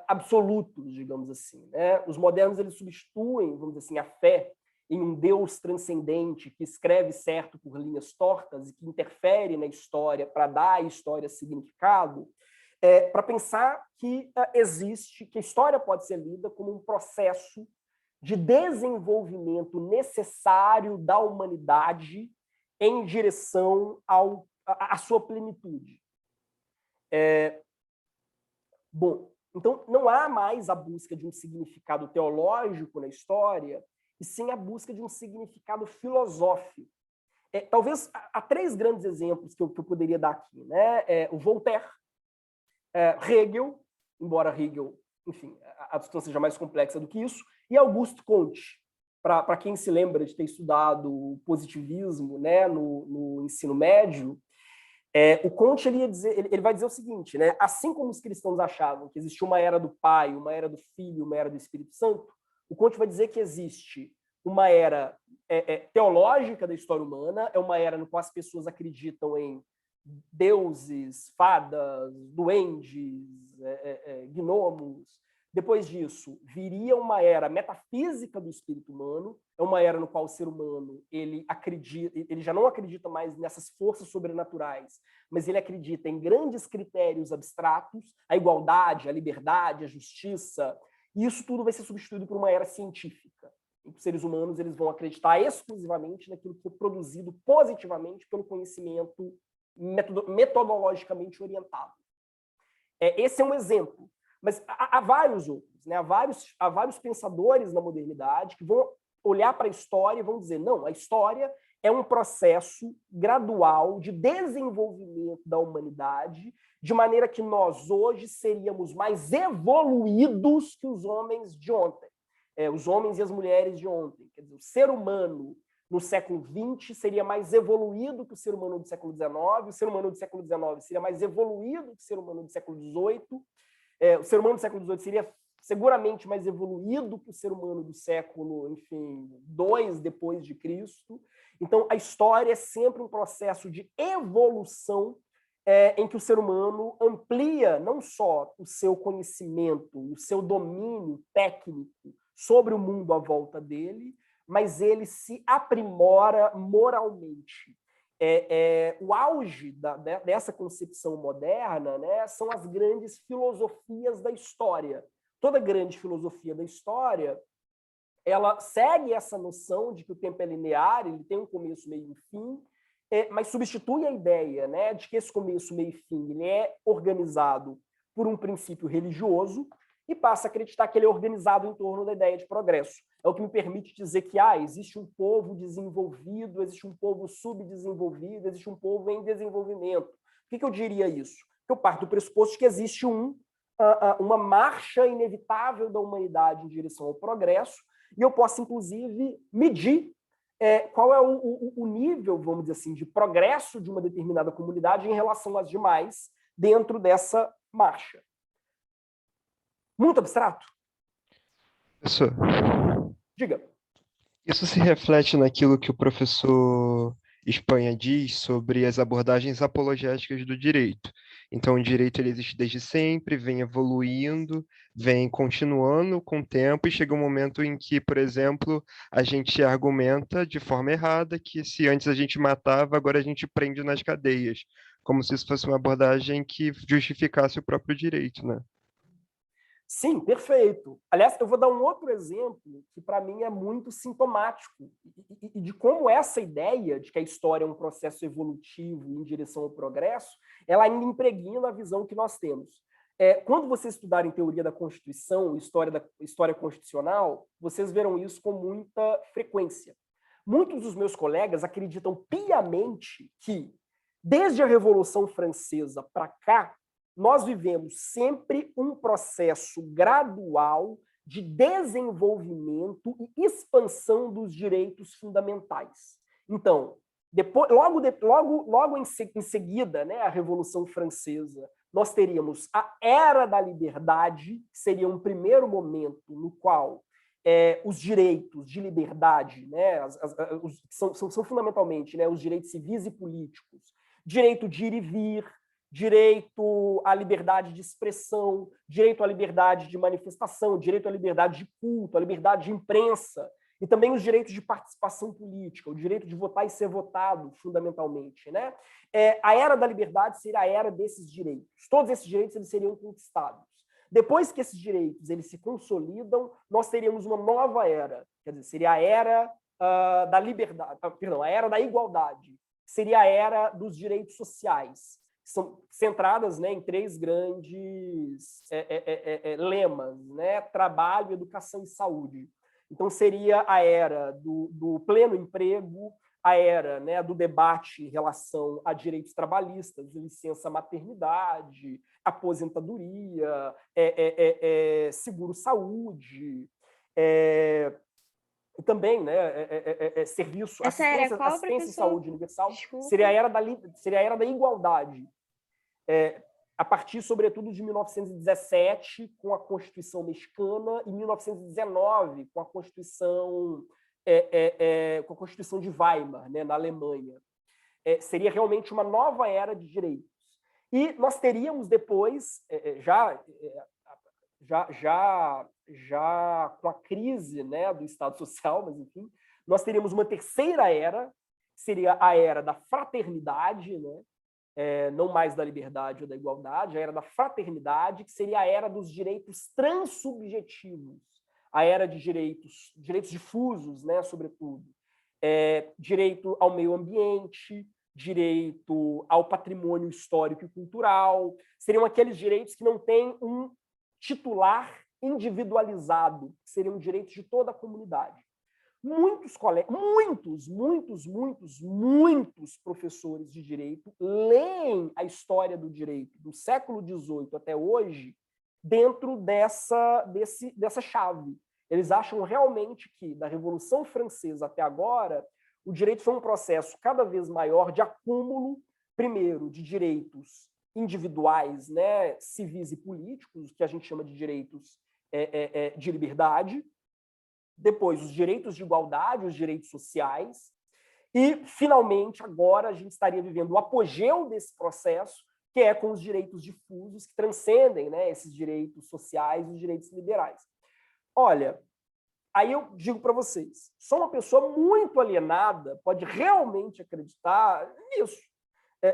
absolutos, digamos assim, né? Os modernos eles substituem, vamos dizer assim, a fé em um Deus transcendente que escreve certo por linhas tortas e que interfere na história para dar à história significado, para pensar que que a história pode ser lida como um processo de desenvolvimento necessário da humanidade em direção à sua plenitude. Bom, então não há mais a busca de um significado teológico na história, e sim a busca de um significado filosófico. Talvez há três grandes exemplos que eu poderia dar aqui, né? O Voltaire, Hegel, embora Hegel, enfim, a discussão seja mais complexa do que isso, e Auguste Comte, para quem se lembra de ter estudado o positivismo, né, no ensino médio. O Comte ele vai dizer o seguinte, né? Assim como os cristãos achavam que existia uma era do Pai, uma era do Filho, uma era do Espírito Santo, o Comte vai dizer que existe uma era teológica da história humana, é uma era no qual as pessoas acreditam em deuses, fadas, duendes, gnomos, Depois disso, viria uma era metafísica do espírito humano, é uma era no qual o ser humano ele já não acredita mais nessas forças sobrenaturais, mas ele acredita em grandes critérios abstratos, a igualdade, a liberdade, a justiça, e isso tudo vai ser substituído por uma era científica, em que os seres humanos eles vão acreditar exclusivamente naquilo que foi produzido positivamente pelo conhecimento metodologicamente orientado. Esse é um exemplo. Mas há vários outros, né? Há vários pensadores na modernidade que vão olhar para a história e vão dizer, não, a história é um processo gradual de desenvolvimento da humanidade, de maneira que nós hoje seríamos mais evoluídos que os homens de ontem, os homens e as mulheres de ontem. Quer dizer, o ser humano no século XX seria mais evoluído que o ser humano do século XIX, o ser humano do século XIX seria mais evoluído que o ser humano do século XVIII, o ser humano do século XVIII seria seguramente mais evoluído que o ser humano do século, enfim, II depois de Cristo. Então, a história é sempre um processo de evolução em que o ser humano amplia não só o seu conhecimento, o seu domínio técnico sobre o mundo à volta dele, mas ele se aprimora moralmente. O auge dessa concepção moderna, né, são as grandes filosofias da história. Toda grande filosofia da história, ela segue essa noção de que o tempo é linear, ele tem um começo, meio e fim, mas substitui a ideia, né, de que esse começo, meio e fim ele é organizado por um princípio religioso e passa a acreditar que ele é organizado em torno da ideia de progresso. É o que me permite dizer que existe um povo desenvolvido, existe um povo subdesenvolvido, existe um povo em desenvolvimento. Por que eu diria isso? Eu parto do pressuposto de que existe uma marcha inevitável da humanidade em direção ao progresso, e eu posso, inclusive, medir qual é o nível, vamos dizer assim, de progresso de uma determinada comunidade em relação às demais dentro dessa marcha. Muito abstrato? Professor, diga. Isso se reflete naquilo que o professor Espanha diz sobre as abordagens apologéticas do direito. Então, o direito ele existe desde sempre, vem evoluindo, vem continuando com o tempo, e chega um momento em que, por exemplo, a gente argumenta de forma errada que se antes a gente matava, agora a gente prende nas cadeias, como se isso fosse uma abordagem que justificasse o próprio direito, né? Sim, perfeito. Aliás, eu vou dar um outro exemplo que, para mim, é muito sintomático e de como essa ideia de que a história é um processo evolutivo em direção ao progresso, ela ainda impregna a visão que nós temos. Quando vocês estudarem teoria da Constituição, história constitucional, vocês verão isso com muita frequência. Muitos dos meus colegas acreditam piamente que, desde a Revolução Francesa para cá, nós vivemos sempre um processo gradual de desenvolvimento e expansão dos direitos fundamentais. Então, logo em seguida, né, a Revolução Francesa, nós teríamos a Era da Liberdade, que seria um primeiro momento no qual os direitos de liberdade, né, são fundamentalmente, né, os direitos civis e políticos, direito de ir e vir, direito à liberdade de expressão, direito à liberdade de manifestação, direito à liberdade de culto, à liberdade de imprensa, e também os direitos de participação política, o direito de votar e ser votado, fundamentalmente, né? A Era da Liberdade seria a era desses direitos. Todos esses direitos eles seriam conquistados. Depois que esses direitos eles se consolidam, nós teríamos uma nova era, quer dizer, seria a Era da Liberdade, perdão, a Era da Igualdade, seria a Era dos direitos sociais, são centradas, né, em três grandes lemas, né? Trabalho, educação e saúde. Então, seria a era do pleno emprego, a era, né, do debate em relação a direitos trabalhistas, licença maternidade, aposentadoria, seguro-saúde, e também, né, serviço, assistência e saúde universal. Desculpa. Seria a era da igualdade. A partir, sobretudo, de 1917, com a Constituição Mexicana, e 1919, com a Constituição de Weimar, né, na Alemanha. Seria realmente uma nova era de direitos. E nós teríamos depois, já já com a crise, né, do Estado Social, mas enfim, nós teríamos uma terceira era, que seria a era da fraternidade, né? Não mais da liberdade ou da igualdade, a era da fraternidade, que seria a era dos direitos transsubjetivos, a era de direitos difusos, né, sobretudo. Direito ao meio ambiente, direito ao patrimônio histórico e cultural, seriam aqueles direitos que não têm um titular individualizado, que seriam direitos de toda a comunidade. Muitos professores de direito leem a história do direito do século XVIII até hoje dentro dessa chave. Eles acham realmente que, da Revolução Francesa até agora, o direito foi um processo cada vez maior de acúmulo, primeiro, de direitos individuais, né, civis e políticos, que a gente chama de direitos de liberdade, depois os direitos de igualdade, os direitos sociais, e, finalmente, agora a gente estaria vivendo o apogeu desse processo, que é com os direitos difusos, que transcendem, né, esses direitos sociais e os direitos liberais. Olha, aí eu digo para vocês, só uma pessoa muito alienada pode realmente acreditar nisso.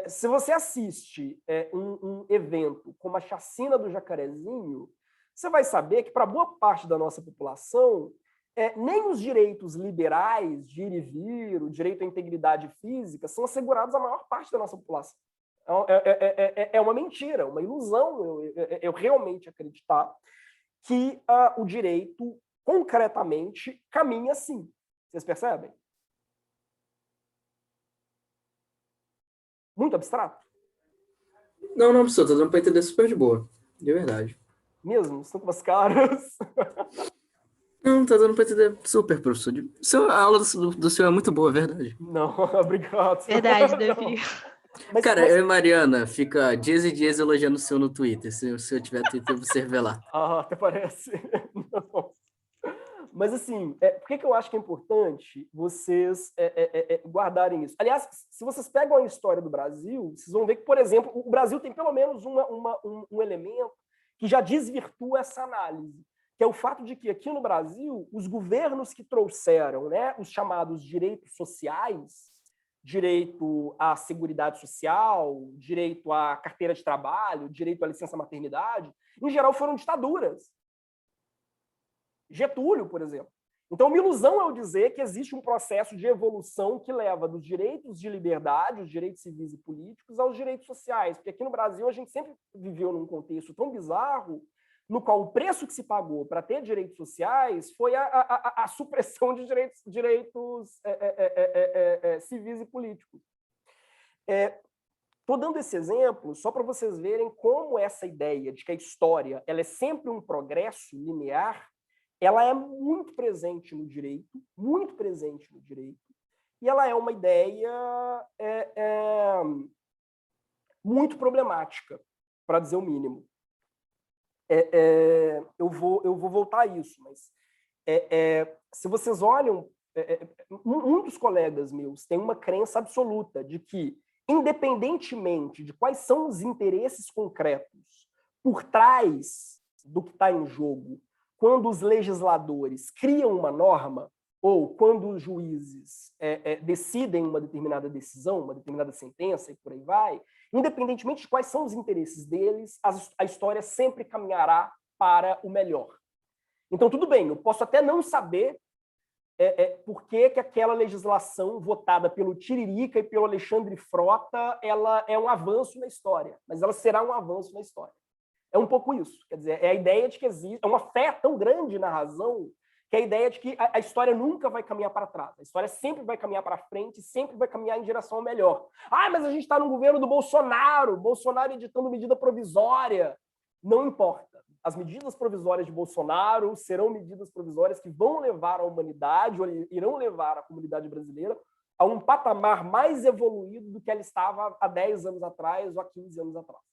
Se você assiste um evento como a Chacina do Jacarezinho, você vai saber que, para boa parte da nossa população, nem os direitos liberais de ir e vir, o direito à integridade física, são assegurados à maior parte da nossa população. É uma mentira, uma ilusão eu realmente acreditar que o direito, concretamente, caminha assim. Vocês percebem? Muito abstrato? Não, professor, estou dando para entender super de boa. De verdade. Mesmo? Estão com umas caras? Não, tá dando para entender super, professor. A aula do senhor é muito boa, é verdade. Não, obrigado. Verdade, Davi. Cara, eu e Mariana fica dias e dias elogiando o senhor no Twitter. Se eu tiver Twitter, você vê lá. Até parece. Não. Mas, assim, por que eu acho que é importante vocês guardarem isso? Aliás, se vocês pegam a história do Brasil, vocês vão ver que, por exemplo, o Brasil tem pelo menos um elemento que já desvirtua essa análise, que é o fato de que aqui no Brasil, os governos que trouxeram, né, os chamados direitos sociais, direito à seguridade social, direito à carteira de trabalho, direito à licença maternidade, em geral foram ditaduras. Getúlio, por exemplo. Então, uma ilusão é eu dizer que existe um processo de evolução que leva dos direitos de liberdade, os direitos civis e políticos, aos direitos sociais. Porque aqui no Brasil a gente sempre viveu num contexto tão bizarro no qual o preço que se pagou para ter direitos sociais foi a supressão de direitos civis e políticos. Estou dando esse exemplo só para vocês verem como essa ideia de que a história ela é sempre um progresso linear, ela é muito presente no direito, e ela é uma ideia muito problemática, para dizer o mínimo. Eu vou voltar a isso, mas se vocês olham, muitos colegas meus têm uma crença absoluta de que, independentemente de quais são os interesses concretos por trás do que está em jogo, quando os legisladores criam uma norma, ou quando os juízes decidem uma determinada decisão, uma determinada sentença, e por aí vai, independentemente de quais são os interesses deles, a história sempre caminhará para o melhor. Então, tudo bem, eu posso até não saber por que aquela legislação votada pelo Tiririca e pelo Alexandre Frota ela é um avanço na história, mas ela será um avanço na história. É um pouco isso. Quer dizer, é a ideia de que existe... É uma fé tão grande na razão que é a ideia de que a história nunca vai caminhar para trás. A história sempre vai caminhar para frente, sempre vai caminhar em direção ao melhor. Mas a gente está no governo do Bolsonaro editando medida provisória. Não importa. As medidas provisórias de Bolsonaro serão medidas provisórias que vão levar a humanidade, ou irão levar a comunidade brasileira a um patamar mais evoluído do que ela estava há 10 anos atrás ou há 15 anos atrás.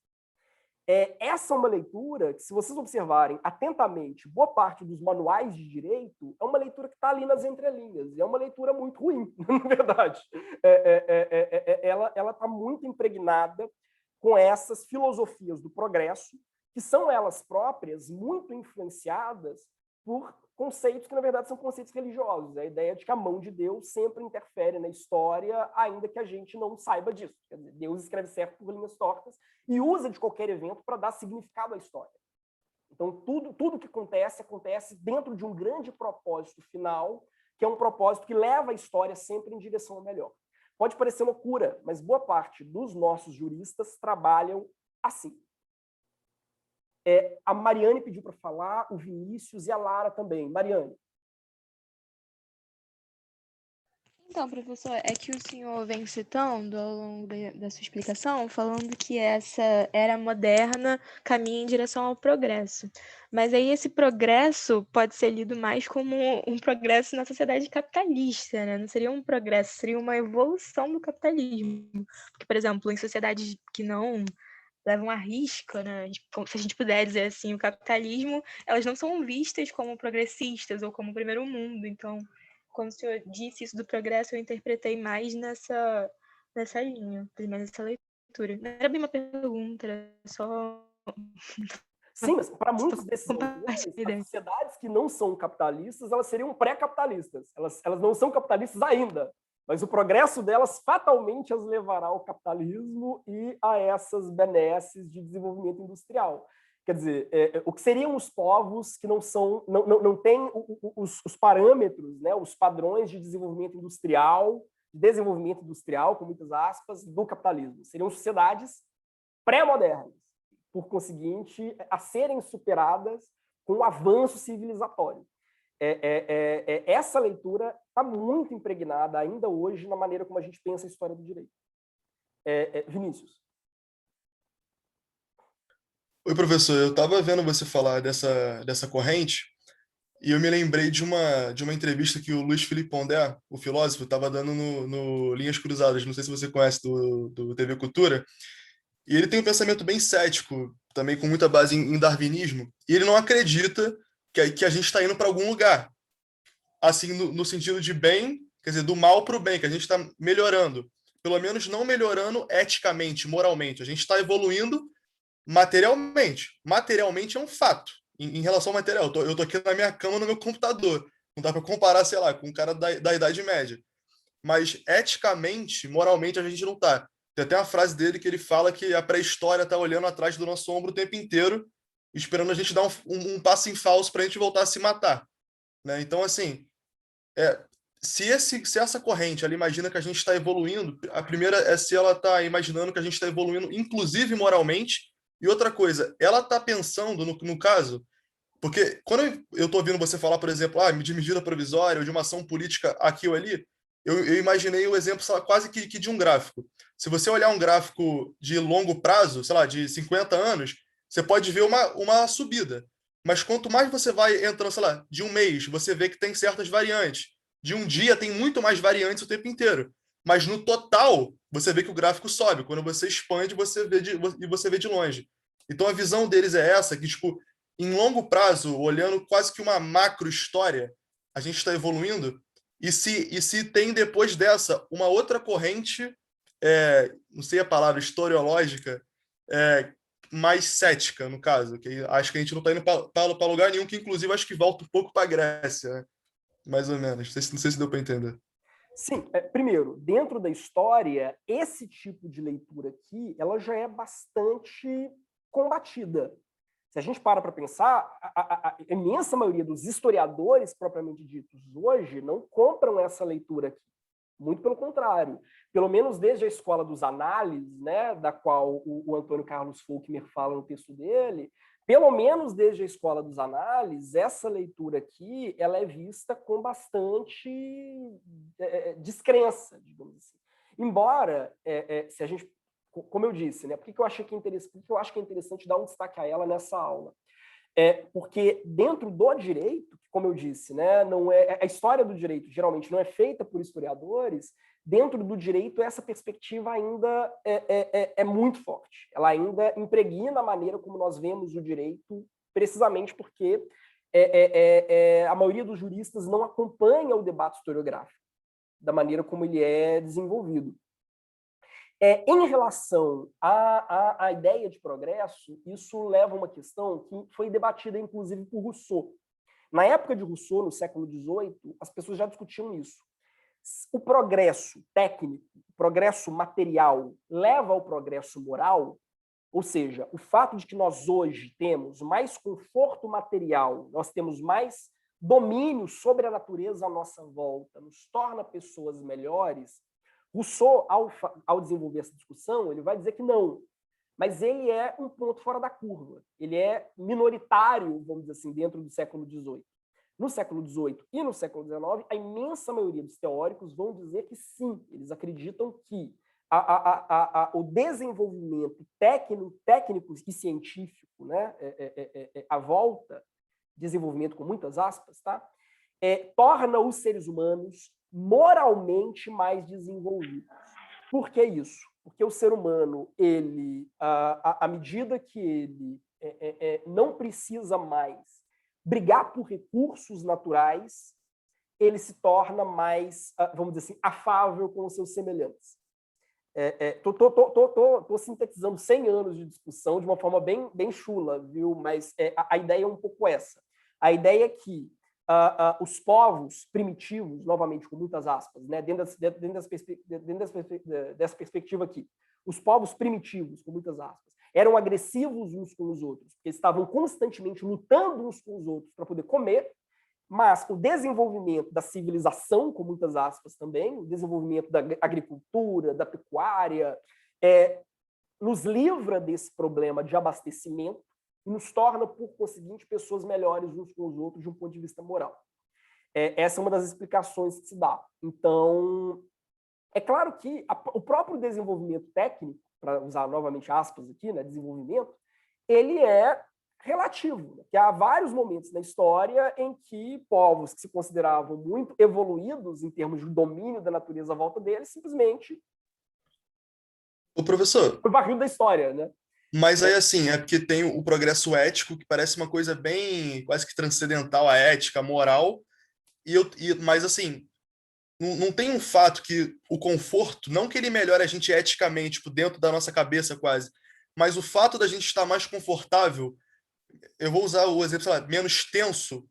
Essa é uma leitura que, se vocês observarem atentamente boa parte dos manuais de direito, é uma leitura que está ali nas entrelinhas, e é uma leitura muito ruim, na verdade. Ela está muito impregnada com essas filosofias do progresso, que são elas próprias muito influenciadas por conceitos que, na verdade, são conceitos religiosos. A ideia de que a mão de Deus sempre interfere na história, ainda que a gente não saiba disso. Quer dizer, Deus escreve certo por linhas tortas e usa de qualquer evento para dar significado à história. Então, tudo que acontece dentro de um grande propósito final, que é um propósito que leva a história sempre em direção ao melhor. Pode parecer loucura, mas boa parte dos nossos juristas trabalham assim. A Mariane pediu para falar, o Vinícius e a Lara também. Mariane. Então, professor, é que o senhor vem citando ao longo da sua explicação, falando que essa era moderna caminha em direção ao progresso. Mas aí esse progresso pode ser lido mais como um progresso na sociedade capitalista, né? Não seria um progresso, seria uma evolução do capitalismo. Porque, por exemplo, em sociedades que não levam à risca, né? Se a gente puder dizer assim, o capitalismo, elas não são vistas como progressistas ou como primeiro mundo. Então, quando o senhor disse isso do progresso, eu interpretei mais nessa linha, mais nessa leitura. Não era bem uma pergunta, era só... Sim, mas para muitos desses autores, as sociedades que não são capitalistas, elas seriam pré-capitalistas. Elas não são capitalistas ainda, mas o progresso delas fatalmente as levará ao capitalismo e a essas benesses de desenvolvimento industrial. Quer dizer, o que seriam os povos que não têm os parâmetros, né, os padrões de desenvolvimento industrial, com muitas aspas, do capitalismo. Seriam sociedades pré-modernas, por conseguinte, a serem superadas com o avanço civilizatório. Essa leitura está muito impregnada ainda hoje na maneira como a gente pensa a história do direito. Vinícius. Oi, professor, eu estava vendo você falar dessa corrente e eu me lembrei de uma entrevista que o Luiz Felipe Pondé, o filósofo, estava dando no Linhas Cruzadas, não sei se você conhece, do TV Cultura, e ele tem um pensamento bem cético, também com muita base em darwinismo, e ele não acredita que a gente está indo para algum lugar, assim, no sentido de bem, quer dizer, do mal para o bem, que a gente está melhorando, pelo menos não melhorando eticamente, moralmente, a gente está evoluindo materialmente. Materialmente é um fato. Em relação ao material, eu tô aqui na minha cama, no meu computador. Não dá para comparar, sei lá, com um cara da Idade Média. Mas eticamente, moralmente, a gente não tá. Tem até uma frase dele que ele fala que a pré-história tá olhando atrás do nosso ombro o tempo inteiro, esperando a gente dar um passo em falso para a gente voltar a se matar. Né? Então, assim, se essa corrente ela imagina que a gente está evoluindo, a primeira é se ela está imaginando que a gente está evoluindo, inclusive moralmente. E outra coisa, ela está pensando, no caso, porque quando eu estou ouvindo você falar, por exemplo, de medida provisória ou de uma ação política aqui ou ali, eu imaginei o exemplo quase que de um gráfico. Se você olhar um gráfico de longo prazo, sei lá, de 50 anos, você pode ver uma subida. Mas quanto mais você vai entrando, sei lá, de um mês, você vê que tem certas variantes. De um dia tem muito mais variantes o tempo inteiro. Mas no total, você vê que o gráfico sobe. Quando você expande, você vê de longe. Então a visão deles é essa, que tipo, em longo prazo, olhando quase que uma macro história, a gente está evoluindo. E se tem depois dessa uma outra corrente, não sei a palavra, historiológica, mais cética, no caso, que acho que a gente não está indo para lugar nenhum, que inclusive acho que volta um pouco para a Grécia, né? Mais ou menos. Não sei se deu para entender. Sim, primeiro, dentro da história, esse tipo de leitura aqui, ela já é bastante combatida. Se a gente para pensar, a imensa maioria dos historiadores propriamente ditos hoje não compram essa leitura aqui. Muito pelo contrário. Pelo menos desde a escola dos análises, né, da qual o Antônio Carlos Faulkner fala no texto dele, pelo menos desde a escola dos análises, essa leitura aqui ela é vista com bastante descrença, digamos assim. Embora, se a gente, como eu disse, né, por que eu acho que é interessante dar um destaque a ela nessa aula? Porque dentro do direito, como eu disse, né, não a história do direito geralmente não é feita por historiadores. Dentro do direito, essa perspectiva ainda é muito forte. Ela ainda impregna a maneira como nós vemos o direito, precisamente porque a maioria dos juristas não acompanha o debate historiográfico da maneira como ele é desenvolvido. Em relação à ideia de progresso, isso leva a uma questão que foi debatida, inclusive, por Rousseau. Na época de Rousseau, no século XVIII, as pessoas já discutiam isso. O progresso técnico, o progresso material, leva ao progresso moral, ou seja, o fato de que nós hoje temos mais conforto material, nós temos mais domínio sobre a natureza à nossa volta, nos torna pessoas melhores. Rousseau, ao desenvolver essa discussão, ele vai dizer que não, mas ele é um ponto fora da curva, ele é minoritário, vamos dizer assim, dentro do século XVIII. No século XVIII e no século XIX, a imensa maioria dos teóricos vão dizer que sim, eles acreditam que o desenvolvimento técnico e científico, né, a volta, desenvolvimento com muitas aspas, tá, torna os seres humanos moralmente mais desenvolvidos. Por que isso? Porque o ser humano, ele, à medida que ele não precisa mais brigar por recursos naturais, ele se torna mais, vamos dizer assim, afável com os seus semelhantes. Estou sintetizando 100 anos de discussão de uma forma bem chula, viu? Mas a ideia é um pouco essa. A ideia é que os povos primitivos, novamente com muitas aspas, né, dentro dessa perspectiva aqui, os povos primitivos, com muitas aspas, eram agressivos uns com os outros, porque estavam constantemente lutando uns com os outros para poder comer, mas o desenvolvimento da civilização, com muitas aspas também, o desenvolvimento da agricultura, da pecuária, nos livra desse problema de abastecimento e nos torna, por conseguinte, pessoas melhores uns com os outros de um ponto de vista moral. Essa é uma das explicações que se dá. Então, é claro que o próprio desenvolvimento técnico, para usar novamente aspas aqui, né, desenvolvimento, ele é relativo, né? Que há vários momentos na história em que povos que se consideravam muito evoluídos em termos de domínio da natureza à volta deles, simplesmente O professor, foi varrido da história, né? mas aí assim, é porque tem o progresso ético, que parece uma coisa bem quase que transcendental à ética, à moral, mas assim, não tem um fato que o conforto, não que ele melhore a gente eticamente, tipo, dentro da nossa cabeça quase, mas o fato da gente estar mais confortável, eu vou usar o exemplo, sei lá, menos tenso,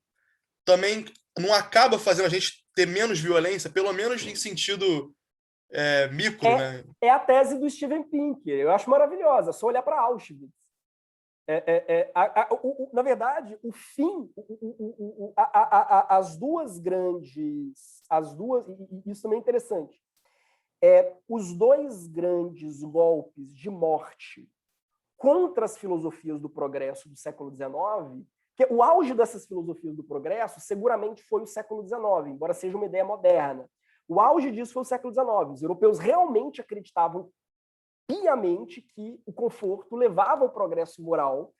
também não acaba fazendo a gente ter menos violência, pelo menos em sentido micro, né? É a tese do Steven Pinker, eu acho maravilhosa, é só olhar para Auschwitz. Na verdade, o fim, as duas grandes, e isso também é interessante, os dois grandes golpes de morte contra as filosofias do progresso do século XIX, que o auge dessas filosofias do progresso seguramente foi o século XIX, embora seja uma ideia moderna. O auge disso foi o século XIX. Os europeus realmente acreditavam piamente que o conforto levava ao progresso moral,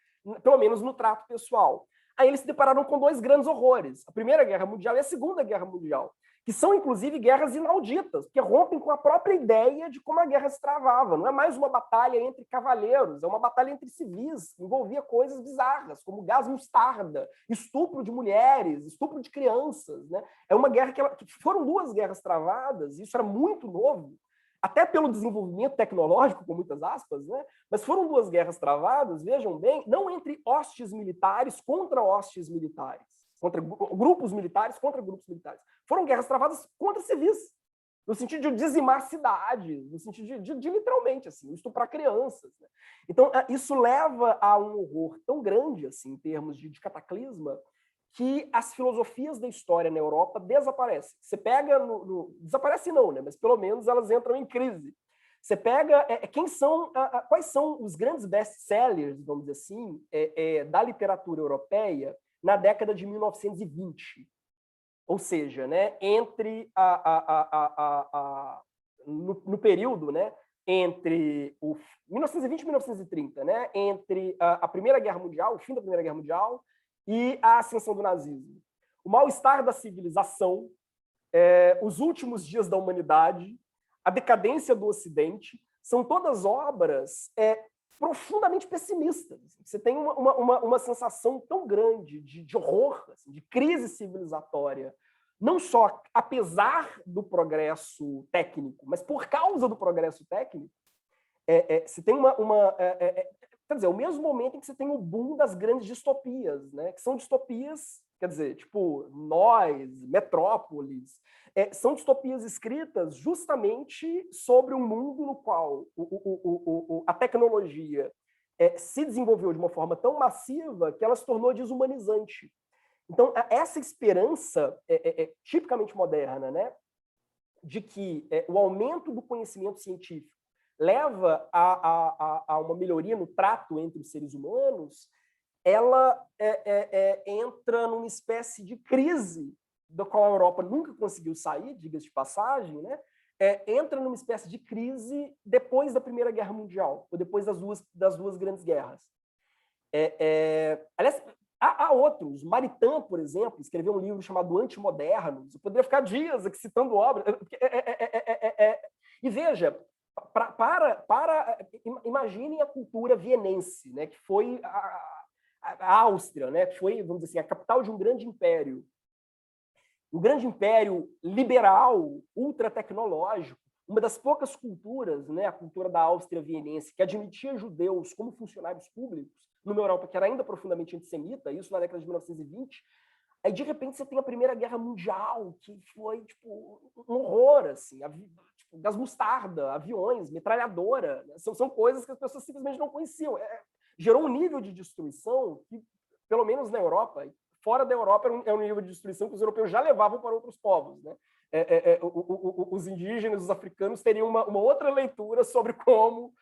pelo menos no trato pessoal. Aí eles se depararam com dois grandes horrores, a Primeira Guerra Mundial e a Segunda Guerra Mundial, que são, inclusive, guerras inauditas, que rompem com a própria ideia de como a guerra se travava. Não é mais uma batalha entre cavaleiros, é uma batalha entre civis, que envolvia coisas bizarras, como gás mostarda, estupro de mulheres, estupro de crianças, né? É uma guerra que foram duas guerras travadas, isso era muito novo, até pelo desenvolvimento tecnológico, com muitas aspas, né? Mas foram duas guerras travadas, vejam bem, não entre hostes militares contra hostes militares, contra grupos militares contra grupos militares. Foram guerras travadas contra civis, no sentido de dizimar cidades, no sentido de literalmente, assim, estuprar crianças, né? Então, isso leva a um horror tão grande, assim, em termos de cataclisma, que as filosofias da história na Europa desaparecem. Você pega desaparecem não, né? Mas pelo menos elas entram em crise. Você pega quais são os grandes best-sellers, vamos dizer assim, da literatura europeia na década de 1920. Ou seja, né, no período, né, entre 1920 e 1930, né, entre a Primeira Guerra Mundial, o fim da Primeira Guerra Mundial, e a ascensão do nazismo. O mal-estar da civilização, os últimos dias da humanidade, a decadência do Ocidente, são todas obras profundamente pessimistas. Você tem uma sensação tão grande de horror, assim, de crise civilizatória, não só apesar do progresso técnico, mas por causa do progresso técnico, Você tem quer dizer, o mesmo momento em que você tem o boom das grandes distopias, né? Que são distopias, quer dizer, tipo Nós, Metrópolis, são distopias escritas justamente sobre um mundo no qual a tecnologia se desenvolveu de uma forma tão massiva que ela se tornou desumanizante. Então, essa esperança tipicamente moderna, né, de que o aumento do conhecimento científico leva a uma melhoria no trato entre os seres humanos, ela entra numa espécie de crise da qual a Europa nunca conseguiu sair, diga-se de passagem, né? Entra numa espécie de crise depois da Primeira Guerra Mundial, ou depois das duas grandes guerras. Aliás, há outros. Maritain, por exemplo, escreveu um livro chamado Antimodernos. Eu poderia ficar dias aqui citando obras. E veja, imaginem a cultura vienense, né, que foi a Áustria, né, que foi, vamos dizer assim, a capital de um grande império liberal, ultratecnológico, uma das poucas culturas, né, a cultura da Áustria vienense, que admitia judeus como funcionários públicos, numa Europa que era ainda profundamente antissemita, isso na década de 1920. Aí, de repente, você tem a Primeira Guerra Mundial, que foi tipo um horror, assim, tipo, gás mostarda, aviões, metralhadora, né? São coisas que as pessoas simplesmente não conheciam. Gerou um nível de destruição que, pelo menos na Europa, fora da Europa, é um nível de destruição que os europeus já levavam para outros povos, né? Os indígenas, os africanos teriam uma outra leitura sobre como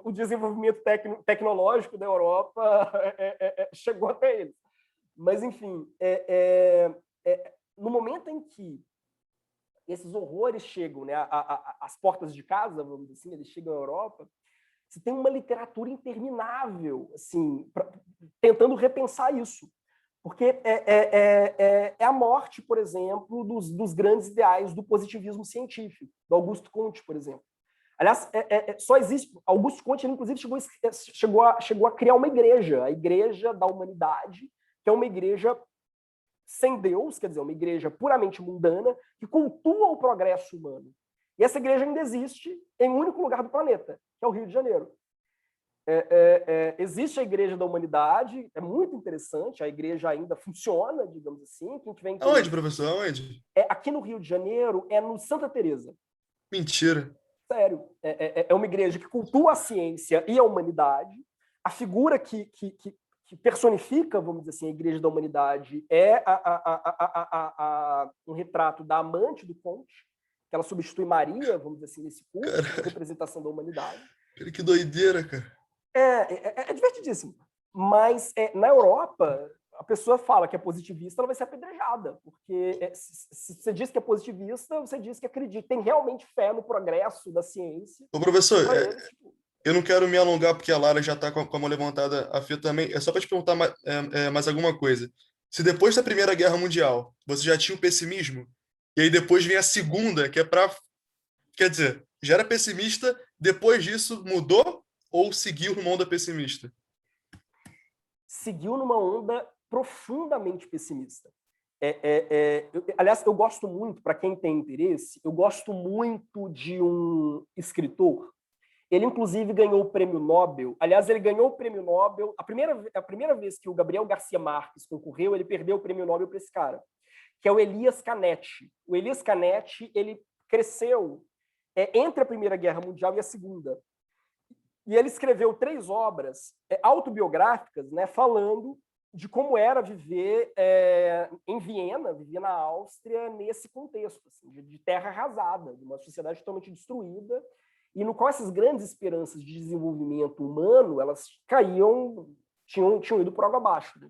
o desenvolvimento tecnológico da Europa chegou até eles. Mas, enfim, no momento em que esses horrores chegam, né, às portas de casa, vamos dizer assim, eles chegam à Europa, você tem uma literatura interminável, assim, tentando repensar isso. Porque é a morte, por exemplo, dos grandes ideais do positivismo científico, do Auguste Comte, por exemplo. Aliás, só existe... Auguste Comte, ele, inclusive, chegou a criar uma igreja, a Igreja da Humanidade, que é uma igreja sem Deus, quer dizer, uma igreja puramente mundana, que cultua o progresso humano. E essa igreja ainda existe em um único lugar do planeta, que é o Rio de Janeiro. Existe a Igreja da Humanidade, é muito interessante, a igreja ainda funciona, digamos assim. Quem tiver interesse... Aonde, professor? Aonde? Aqui no Rio de Janeiro, no Santa Teresa. Mentira. Sério. É uma igreja que cultua a ciência e a humanidade. A figura que personifica, vamos dizer assim, a Igreja da Humanidade é um retrato da amante do Comte, que ela substitui Maria, vamos dizer assim, nesse culto, de representação da humanidade. Que doideira, cara. É divertidíssimo. Mas na Europa, a pessoa fala que é positivista, ela vai ser apedrejada, porque se você diz que é positivista, você diz que acredita, tem realmente fé no progresso da ciência. Ô, professor, eu não quero me alongar, porque a Lara já está com a mão levantada, a Fê também. É só para te perguntar mais alguma coisa. Se depois da Primeira Guerra Mundial, você já tinha um pessimismo, e aí depois vem a Segunda, que é para... Quer dizer, já era pessimista, depois disso mudou ou seguiu numa onda pessimista? Seguiu numa onda profundamente pessimista. Aliás, eu gosto muito, para quem tem interesse, eu gosto muito de um escritor. Ele, inclusive, ganhou o Prêmio Nobel. Aliás, ele ganhou o Prêmio Nobel... A primeira vez que o Gabriel Garcia Marques concorreu, ele perdeu o Prêmio Nobel para esse cara, que é o Elias Canetti. O Elias Canetti, ele cresceu entre a Primeira Guerra Mundial e a Segunda. E ele escreveu 3 obras autobiográficas, né, falando de como era viver em Viena, viver na Áustria, nesse contexto assim, de terra arrasada, de uma sociedade totalmente destruída, e no qual essas grandes esperanças de desenvolvimento humano, elas caíam, tinham ido por água abaixo. Né?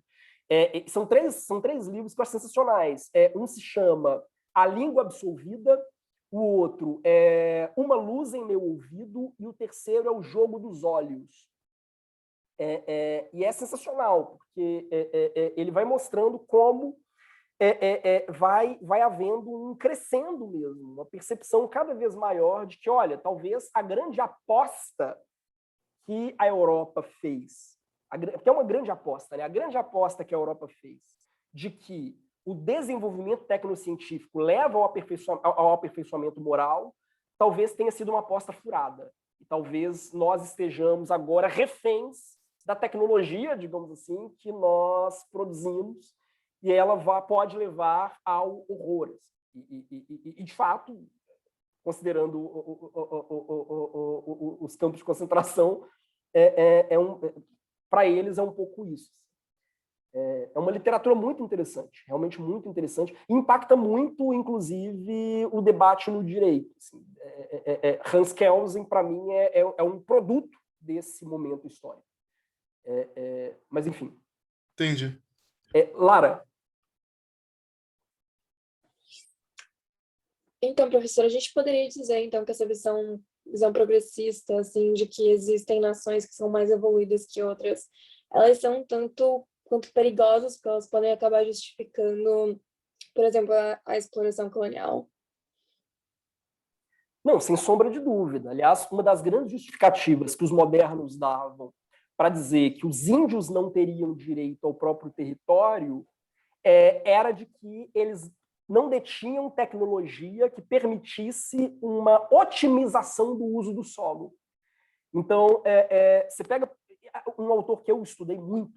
São três livros que eu acho sensacionais. Um se chama A Língua Absolvida, o outro é Uma Luz em Meu Ouvido, e o terceiro é O Jogo dos Olhos. E é sensacional, porque ele vai mostrando como vai havendo um crescendo mesmo, uma percepção cada vez maior de que, olha, talvez a grande aposta que a Europa fez, que é uma grande aposta, né? A grande aposta que a Europa fez de que o desenvolvimento tecnocientífico leva ao aperfeiçoamento moral, talvez tenha sido uma aposta furada. E talvez nós estejamos agora reféns da tecnologia, digamos assim, que nós produzimos, e ela pode levar ao horror. E de fato, considerando os campos de concentração, para eles é um pouco isso. É uma literatura muito interessante, realmente muito interessante, e impacta muito, inclusive, o debate no direito. Assim. Hans Kelsen, para mim, é um produto desse momento histórico. Mas, enfim. Entendi. Lara. Então, professora, a gente poderia dizer, então, que essa visão progressista, assim, de que existem nações que são mais evoluídas que outras, elas são um tanto quanto perigosas, porque elas podem acabar justificando, por exemplo, a exploração colonial? Não, sem sombra de dúvida. Aliás, uma das grandes justificativas que os modernos davam para dizer que os índios não teriam direito ao próprio território era de que eles não detinham tecnologia que permitisse uma otimização do uso do solo. Então, você pega um autor que eu estudei muito,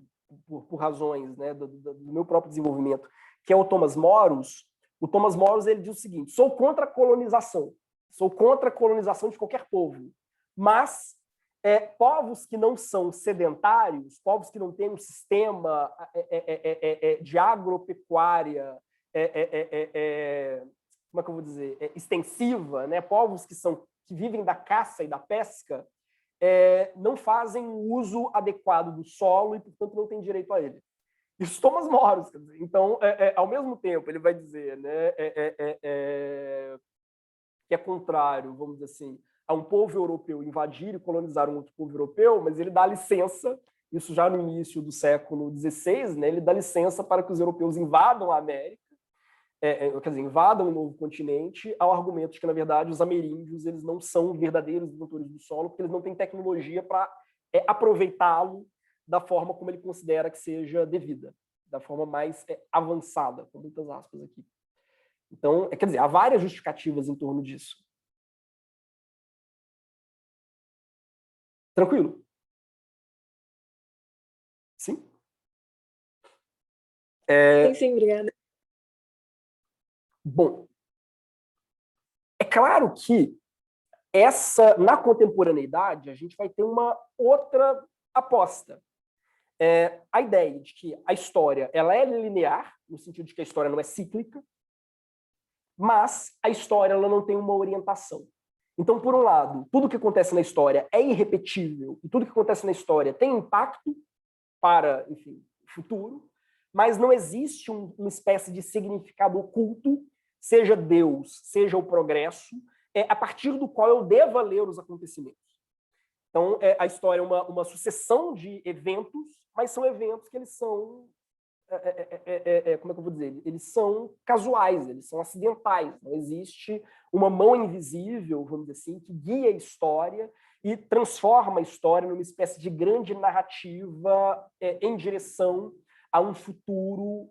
por razões, né, do meu próprio desenvolvimento, que é o Thomas Moros. O Thomas Moros, ele diz o seguinte: sou contra a colonização de qualquer povo, mas povos que não são sedentários, povos que não têm um sistema de agropecuária, como é que eu vou dizer, extensiva, né? Povos que vivem da caça e da pesca, não fazem o uso adequado do solo e, portanto, não têm direito a ele. Isso Thomas Moros. Quer dizer, então, ao mesmo tempo, ele vai dizer, né, que é contrário, vamos dizer assim, a um povo europeu invadir e colonizar um outro povo europeu, mas ele dá licença, isso já no início do século XVI, né, ele dá licença para que os europeus invadam a América, quer dizer, invadam um novo continente, ao argumento de que, na verdade, os ameríndios eles não são verdadeiros detentores do solo, porque eles não têm tecnologia para aproveitá-lo da forma como ele considera que seja devida, da forma mais avançada, com muitas aspas aqui. Então, quer dizer, há várias justificativas em torno disso. Tranquilo? Sim? Sim, obrigada. Bom, é claro que na contemporaneidade a gente vai ter uma outra aposta. A ideia de que a história ela é linear, no sentido de que a história não é cíclica, mas a história ela não tem uma orientação. Então, por um lado, tudo que acontece na história é irrepetível e tudo que acontece na história tem impacto para, enfim, o futuro, mas não existe uma espécie de significado oculto, seja Deus, seja o progresso, a partir do qual eu deva ler os acontecimentos. Então, a história é uma sucessão de eventos, mas são eventos que eles são, como é que eu vou dizer? Eles são casuais, eles são acidentais. Não existe uma mão invisível, vamos dizer assim, que guia a história e transforma a história numa espécie de grande narrativa em direção a um futuro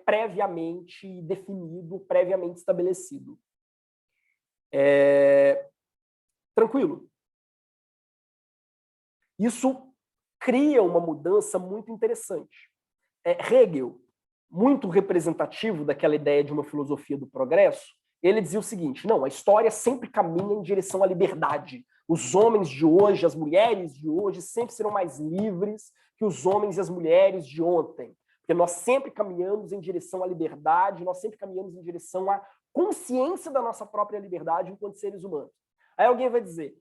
previamente definido, previamente estabelecido. Tranquilo? Isso cria uma mudança muito interessante. Hegel, muito representativo daquela ideia de uma filosofia do progresso, ele dizia o seguinte: não, a história sempre caminha em direção à liberdade. Os homens de hoje, as mulheres de hoje sempre serão mais livres que os homens e as mulheres de ontem. Porque nós sempre caminhamos em direção à liberdade, nós sempre caminhamos em direção à consciência da nossa própria liberdade enquanto seres humanos. Aí alguém vai dizer: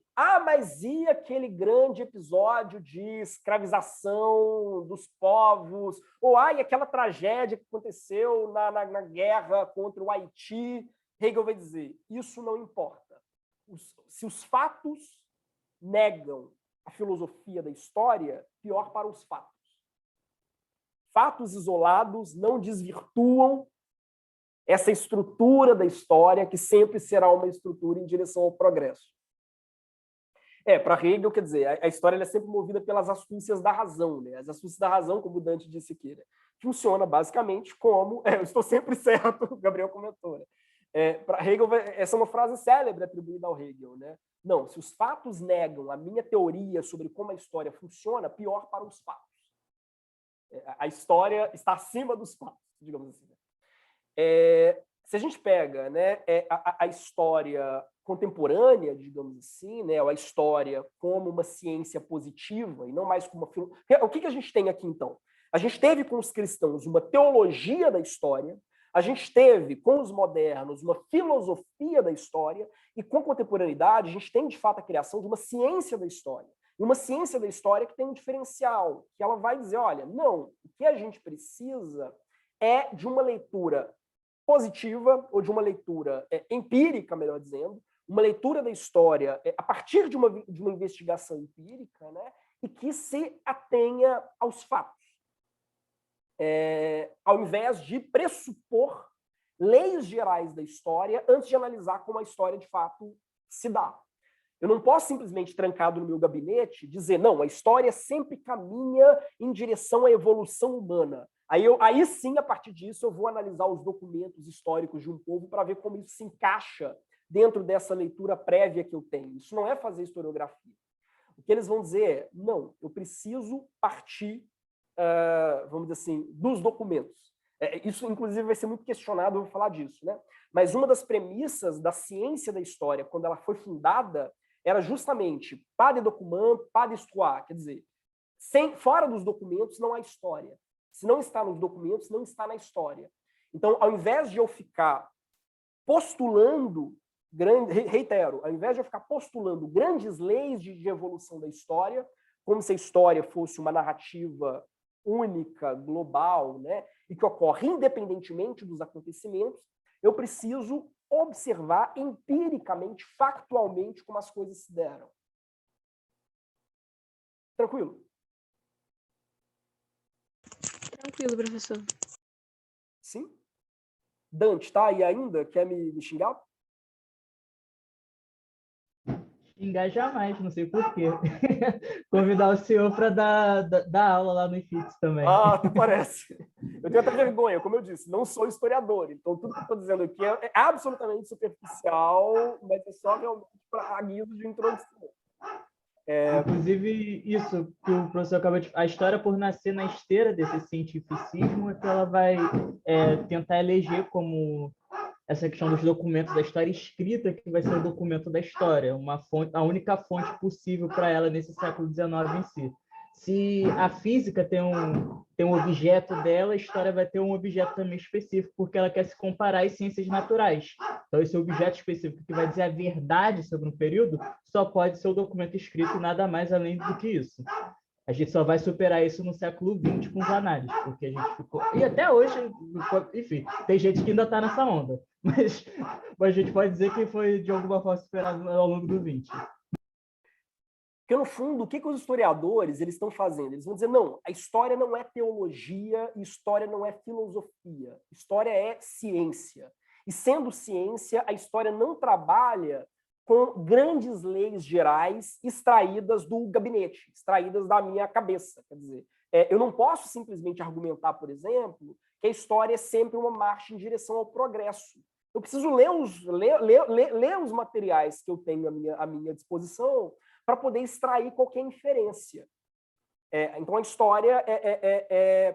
mas e aquele grande episódio de escravização dos povos? Ou aquela tragédia que aconteceu na guerra contra o Haiti? Hegel vai dizer: isso não importa. Se os fatos negam a filosofia da história, pior para os fatos. Fatos isolados não desvirtuam essa estrutura da história, que sempre será uma estrutura em direção ao progresso. Para Hegel, quer dizer, a história é sempre movida pelas astúcias da razão, né? As astúcias da razão, como o Dante disse aqui, né? Funciona basicamente como... eu estou sempre certo, o Gabriel comentou, né? Para Hegel, essa é uma frase célebre atribuída ao Hegel, né? Não, se os fatos negam a minha teoria sobre como a história funciona, pior para os fatos. A história está acima dos fatos, digamos assim. Se a gente pega, né, a história contemporânea, digamos assim, né, ou a história como uma ciência positiva e não mais como uma... O que a gente tem aqui, então? A gente teve com os cristãos uma teologia da história, a gente teve com os modernos uma filosofia da história, e com a contemporaneidade a gente tem, de fato, a criação de uma ciência da história. E uma ciência da história que tem um diferencial, que ela vai dizer, olha, não, o que a gente precisa é de uma leitura positiva, ou de uma leitura empírica, melhor dizendo, uma leitura da história a partir de uma investigação empírica, né, e que se atenha aos fatos. Ao invés de pressupor leis gerais da história antes de analisar como a história de fato se dá. Eu não posso simplesmente, trancado no meu gabinete, dizer, não, a história sempre caminha em direção à evolução humana. Aí sim, a partir disso, eu vou analisar os documentos históricos de um povo para ver como isso se encaixa dentro dessa leitura prévia que eu tenho. Isso não é fazer historiografia. O que eles vão dizer é, não, eu preciso partir, vamos dizer assim, dos documentos. Isso, inclusive, vai ser muito questionado, eu vou falar disso, né? Mas uma das premissas da ciência da história, quando ela foi fundada, era justamente pas de document, pas d'histoire, quer dizer, fora dos documentos não há história. Se não está nos documentos, não está na história. Então, ao invés de eu ficar postulando, reitero, ao invés de eu ficar postulando grandes leis de evolução da história, como se a história fosse uma narrativa única, global, né, e que ocorre independentemente dos acontecimentos, eu preciso observar empiricamente, factualmente, como as coisas se deram. Tranquilo? Tranquilo, professor. Sim? Dante, tá aí ainda? Quer me xingar? Xingar jamais, não sei por quê. Convidar o senhor para dar aula lá no IFIX também. Ah, tu parece. Eu tenho até vergonha, como eu disse, não sou historiador, então tudo que eu estou dizendo aqui é absolutamente superficial, mas é só realmente para guisa de introdução. Inclusive, isso que o professor acabou de... A história, por nascer na esteira desse cientificismo, é que ela vai tentar eleger como essa questão dos documentos da história escrita, que vai ser o documento da história, uma fonte, a única fonte possível para ela nesse século XIX em si. Se a física tem um objeto dela, a história vai ter um objeto também específico, porque ela quer se comparar às ciências naturais. Então, esse objeto específico que vai dizer a verdade sobre um período só pode ser o documento escrito e nada mais além do que isso. A gente só vai superar isso no século XX com os análises, porque a gente ficou... E até hoje, enfim, tem gente que ainda está nessa onda, mas a gente pode dizer que foi, de alguma forma, superado ao longo do XX. Porque, no fundo, o que os historiadores eles estão fazendo? Eles vão dizer, não, a história não é teologia, história não é filosofia, história é ciência. E, sendo ciência, a história não trabalha com grandes leis gerais extraídas do gabinete, extraídas da minha cabeça. Quer dizer, eu não posso simplesmente argumentar, por exemplo, que a história é sempre uma marcha em direção ao progresso. Eu preciso ler os materiais que eu tenho à minha disposição para poder extrair qualquer inferência. Então, a história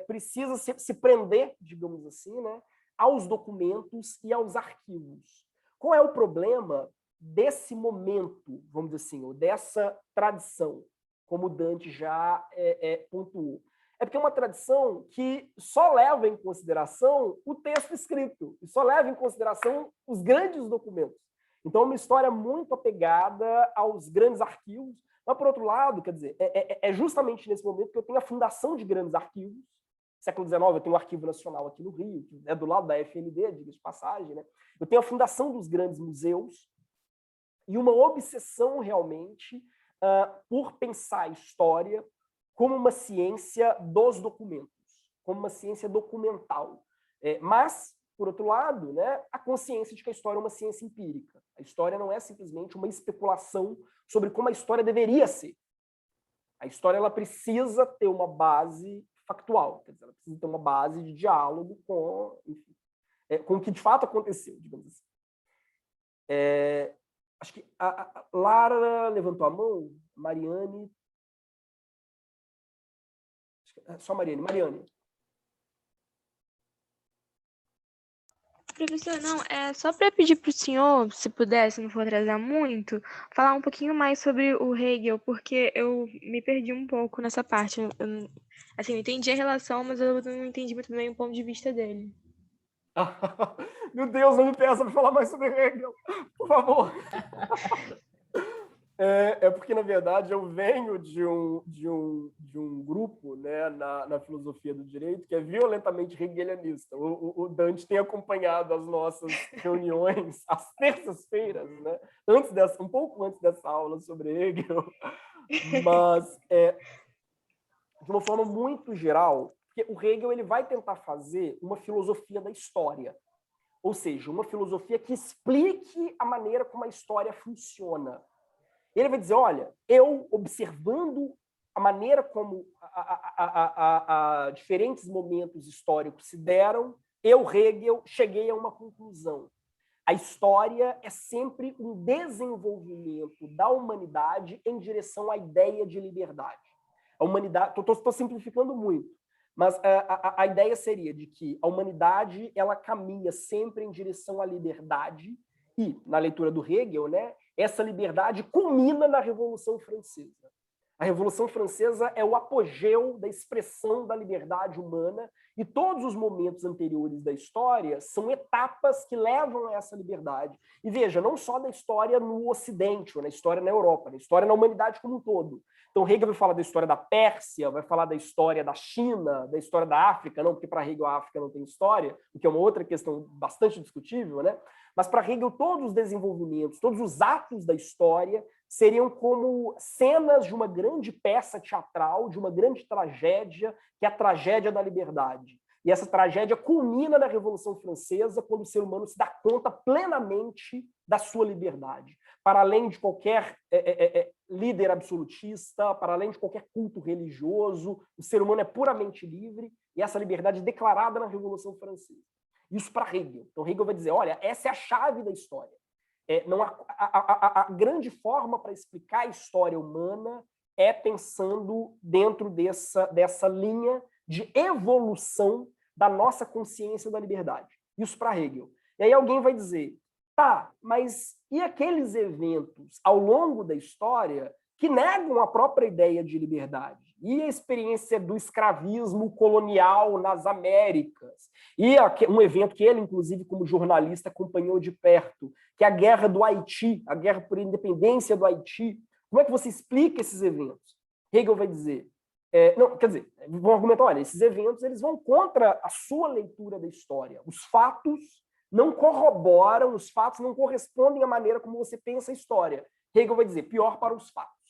precisa se prender, digamos assim, né, aos documentos e aos arquivos. Qual é o problema desse momento, vamos dizer assim, ou dessa tradição, como Dante já pontuou? É porque é uma tradição que só leva em consideração o texto escrito, e só leva em consideração os grandes documentos. Então, é uma história muito apegada aos grandes arquivos, mas, por outro lado, quer dizer, é justamente nesse momento que eu tenho a fundação de grandes arquivos. Século XIX, eu tenho um arquivo nacional aqui no Rio, que é do lado da FND, diga de passagem, né? Eu tenho a fundação dos grandes museus e uma obsessão, realmente, por pensar a história como uma ciência dos documentos, como uma ciência documental. Mas, por outro lado, né, a consciência de que a história é uma ciência empírica. A história não é simplesmente uma especulação sobre como a história deveria ser. A história ela precisa ter uma base factual, quer dizer, ela precisa ter uma base de diálogo com, enfim, com o que de fato aconteceu, digamos assim. Acho que a Lara levantou a mão, Mariane. Só Mariane. Mariane. Professor, não, é só para pedir para o senhor, se puder, se não for atrasar muito, falar um pouquinho mais sobre o Hegel, porque eu me perdi um pouco nessa parte. Assim, eu entendi a relação, mas eu não entendi muito bem o ponto de vista dele. Meu Deus, não me peça para falar mais sobre Hegel, por favor. É porque, na verdade, eu venho de um grupo, né, na filosofia do direito que é violentamente hegelianista. O Dante tem acompanhado as nossas reuniões às terças-feiras, né, um pouco antes dessa aula sobre Hegel, mas de uma forma muito geral, porque o Hegel ele vai tentar fazer uma filosofia da história, ou seja, uma filosofia que explique a maneira como a história funciona. Ele vai dizer, olha, eu observando a maneira como diferentes momentos históricos se deram, eu, Hegel, cheguei a uma conclusão. A história é sempre um desenvolvimento da humanidade em direção à ideia de liberdade. A humanidade, estou simplificando muito, mas a ideia seria de que a humanidade ela caminha sempre em direção à liberdade e, na leitura do Hegel, né, essa liberdade culmina na Revolução Francesa. A Revolução Francesa é o apogeu da expressão da liberdade humana e todos os momentos anteriores da história são etapas que levam a essa liberdade. E veja, não só da história no Ocidente, ou na história na Europa, na história na humanidade como um todo. Então, Hegel vai falar da história da Pérsia, vai falar da história da China, da história da África, não, porque para Hegel a África não tem história, o que é uma outra questão bastante discutível, né? Mas para Hegel todos os desenvolvimentos, todos os atos da história seriam como cenas de uma grande peça teatral, de uma grande tragédia, que é a tragédia da liberdade. E essa tragédia culmina na Revolução Francesa, quando o ser humano se dá conta plenamente da sua liberdade. Para além de qualquer líder absolutista, para além de qualquer culto religioso, o ser humano é puramente livre, e essa liberdade é declarada na Revolução Francesa. Isso para Hegel. Então, Hegel vai dizer, olha, essa é a chave da história. A grande forma para explicar a história humana é pensando dentro dessa linha de evolução da nossa consciência da liberdade. Isso para Hegel. E aí alguém vai dizer, tá, mas e aqueles eventos ao longo da história que negam a própria ideia de liberdade? E a experiência do escravismo colonial nas Américas? E um evento que ele, inclusive, como jornalista, acompanhou de perto, que é a Guerra do Haiti, a guerra por independência do Haiti. Como é que você explica esses eventos? Hegel vai dizer, não, quer dizer, vão argumentar, olha, esses eventos eles vão contra a sua leitura da história. Os fatos não corroboram, os fatos não correspondem à maneira como você pensa a história. Hegel vai dizer, pior para os fatos.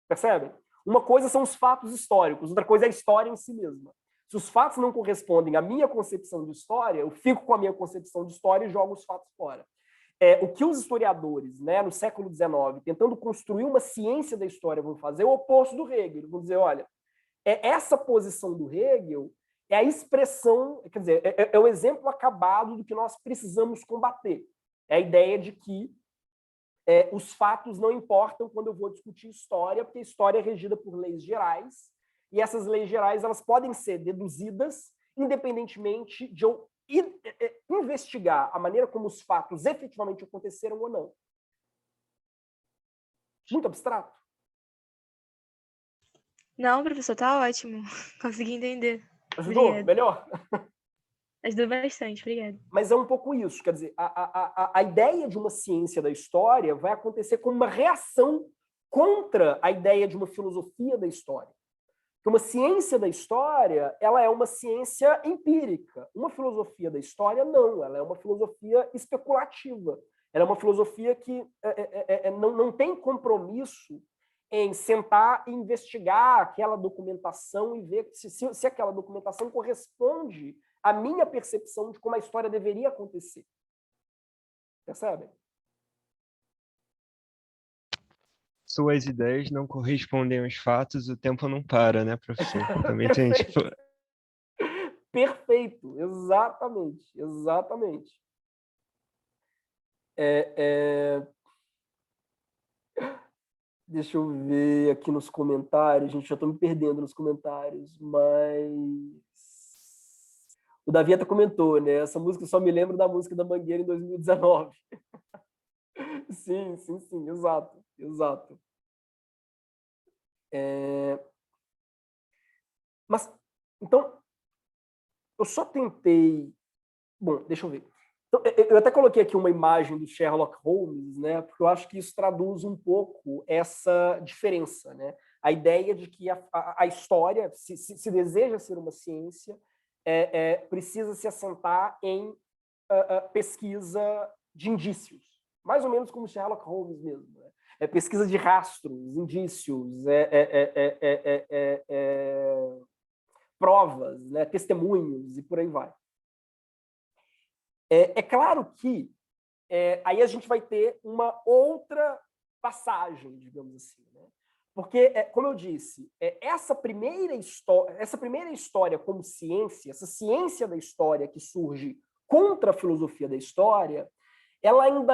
Percebem? Uma coisa são os fatos históricos, outra coisa é a história em si mesma. Se os fatos não correspondem à minha concepção de história, eu fico com a minha concepção de história e jogo os fatos fora. O que os historiadores, né, no século XIX, tentando construir uma ciência da história, vão fazer é o oposto do Hegel. Vão dizer, olha, essa posição do Hegel é a expressão, quer dizer, é o exemplo acabado do que nós precisamos combater. É a ideia de que os fatos não importam quando eu vou discutir história, porque a história é regida por leis gerais, e essas leis gerais elas podem ser deduzidas independentemente de eu investigar a maneira como os fatos efetivamente aconteceram ou não. Muito abstrato? Não, professor, tá ótimo. Consegui entender. Ajudou? Obrigada. Melhor? Ajudou bastante, obrigada. Mas é um pouco isso, quer dizer, a ideia de uma ciência da história vai acontecer como uma reação contra a ideia de uma filosofia da história. Porque uma ciência da história, ela é uma ciência empírica. Uma filosofia da história, não. Ela é uma filosofia especulativa. Ela é uma filosofia que não tem compromisso em sentar e investigar aquela documentação e ver se aquela documentação corresponde à minha percepção de como a história deveria acontecer. Percebem? Suas ideias não correspondem aos fatos, o tempo não para, né, professor? Também tem, tipo... Perfeito, exatamente, exatamente. Deixa eu ver aqui nos comentários. Gente, já estou me perdendo nos comentários, mas... O Davi até comentou, né? Essa música só me lembra da música da Mangueira em 2019. Sim, exato, exato. Mas, então, eu só tentei... Bom, deixa eu ver. Então, eu até coloquei aqui uma imagem do Sherlock Holmes, né? Porque eu acho que isso traduz um pouco essa diferença, né? A ideia de que a história, se deseja ser uma ciência, precisa se assentar em pesquisa de indícios, mais ou menos como Sherlock Holmes mesmo, né? Pesquisa de rastros, indícios, provas, né? Testemunhos e por aí vai. É claro que aí a gente vai ter uma outra passagem, digamos assim, né? Porque, como eu disse, essa primeira história como ciência, essa ciência da história que surge contra a filosofia da história, ela ainda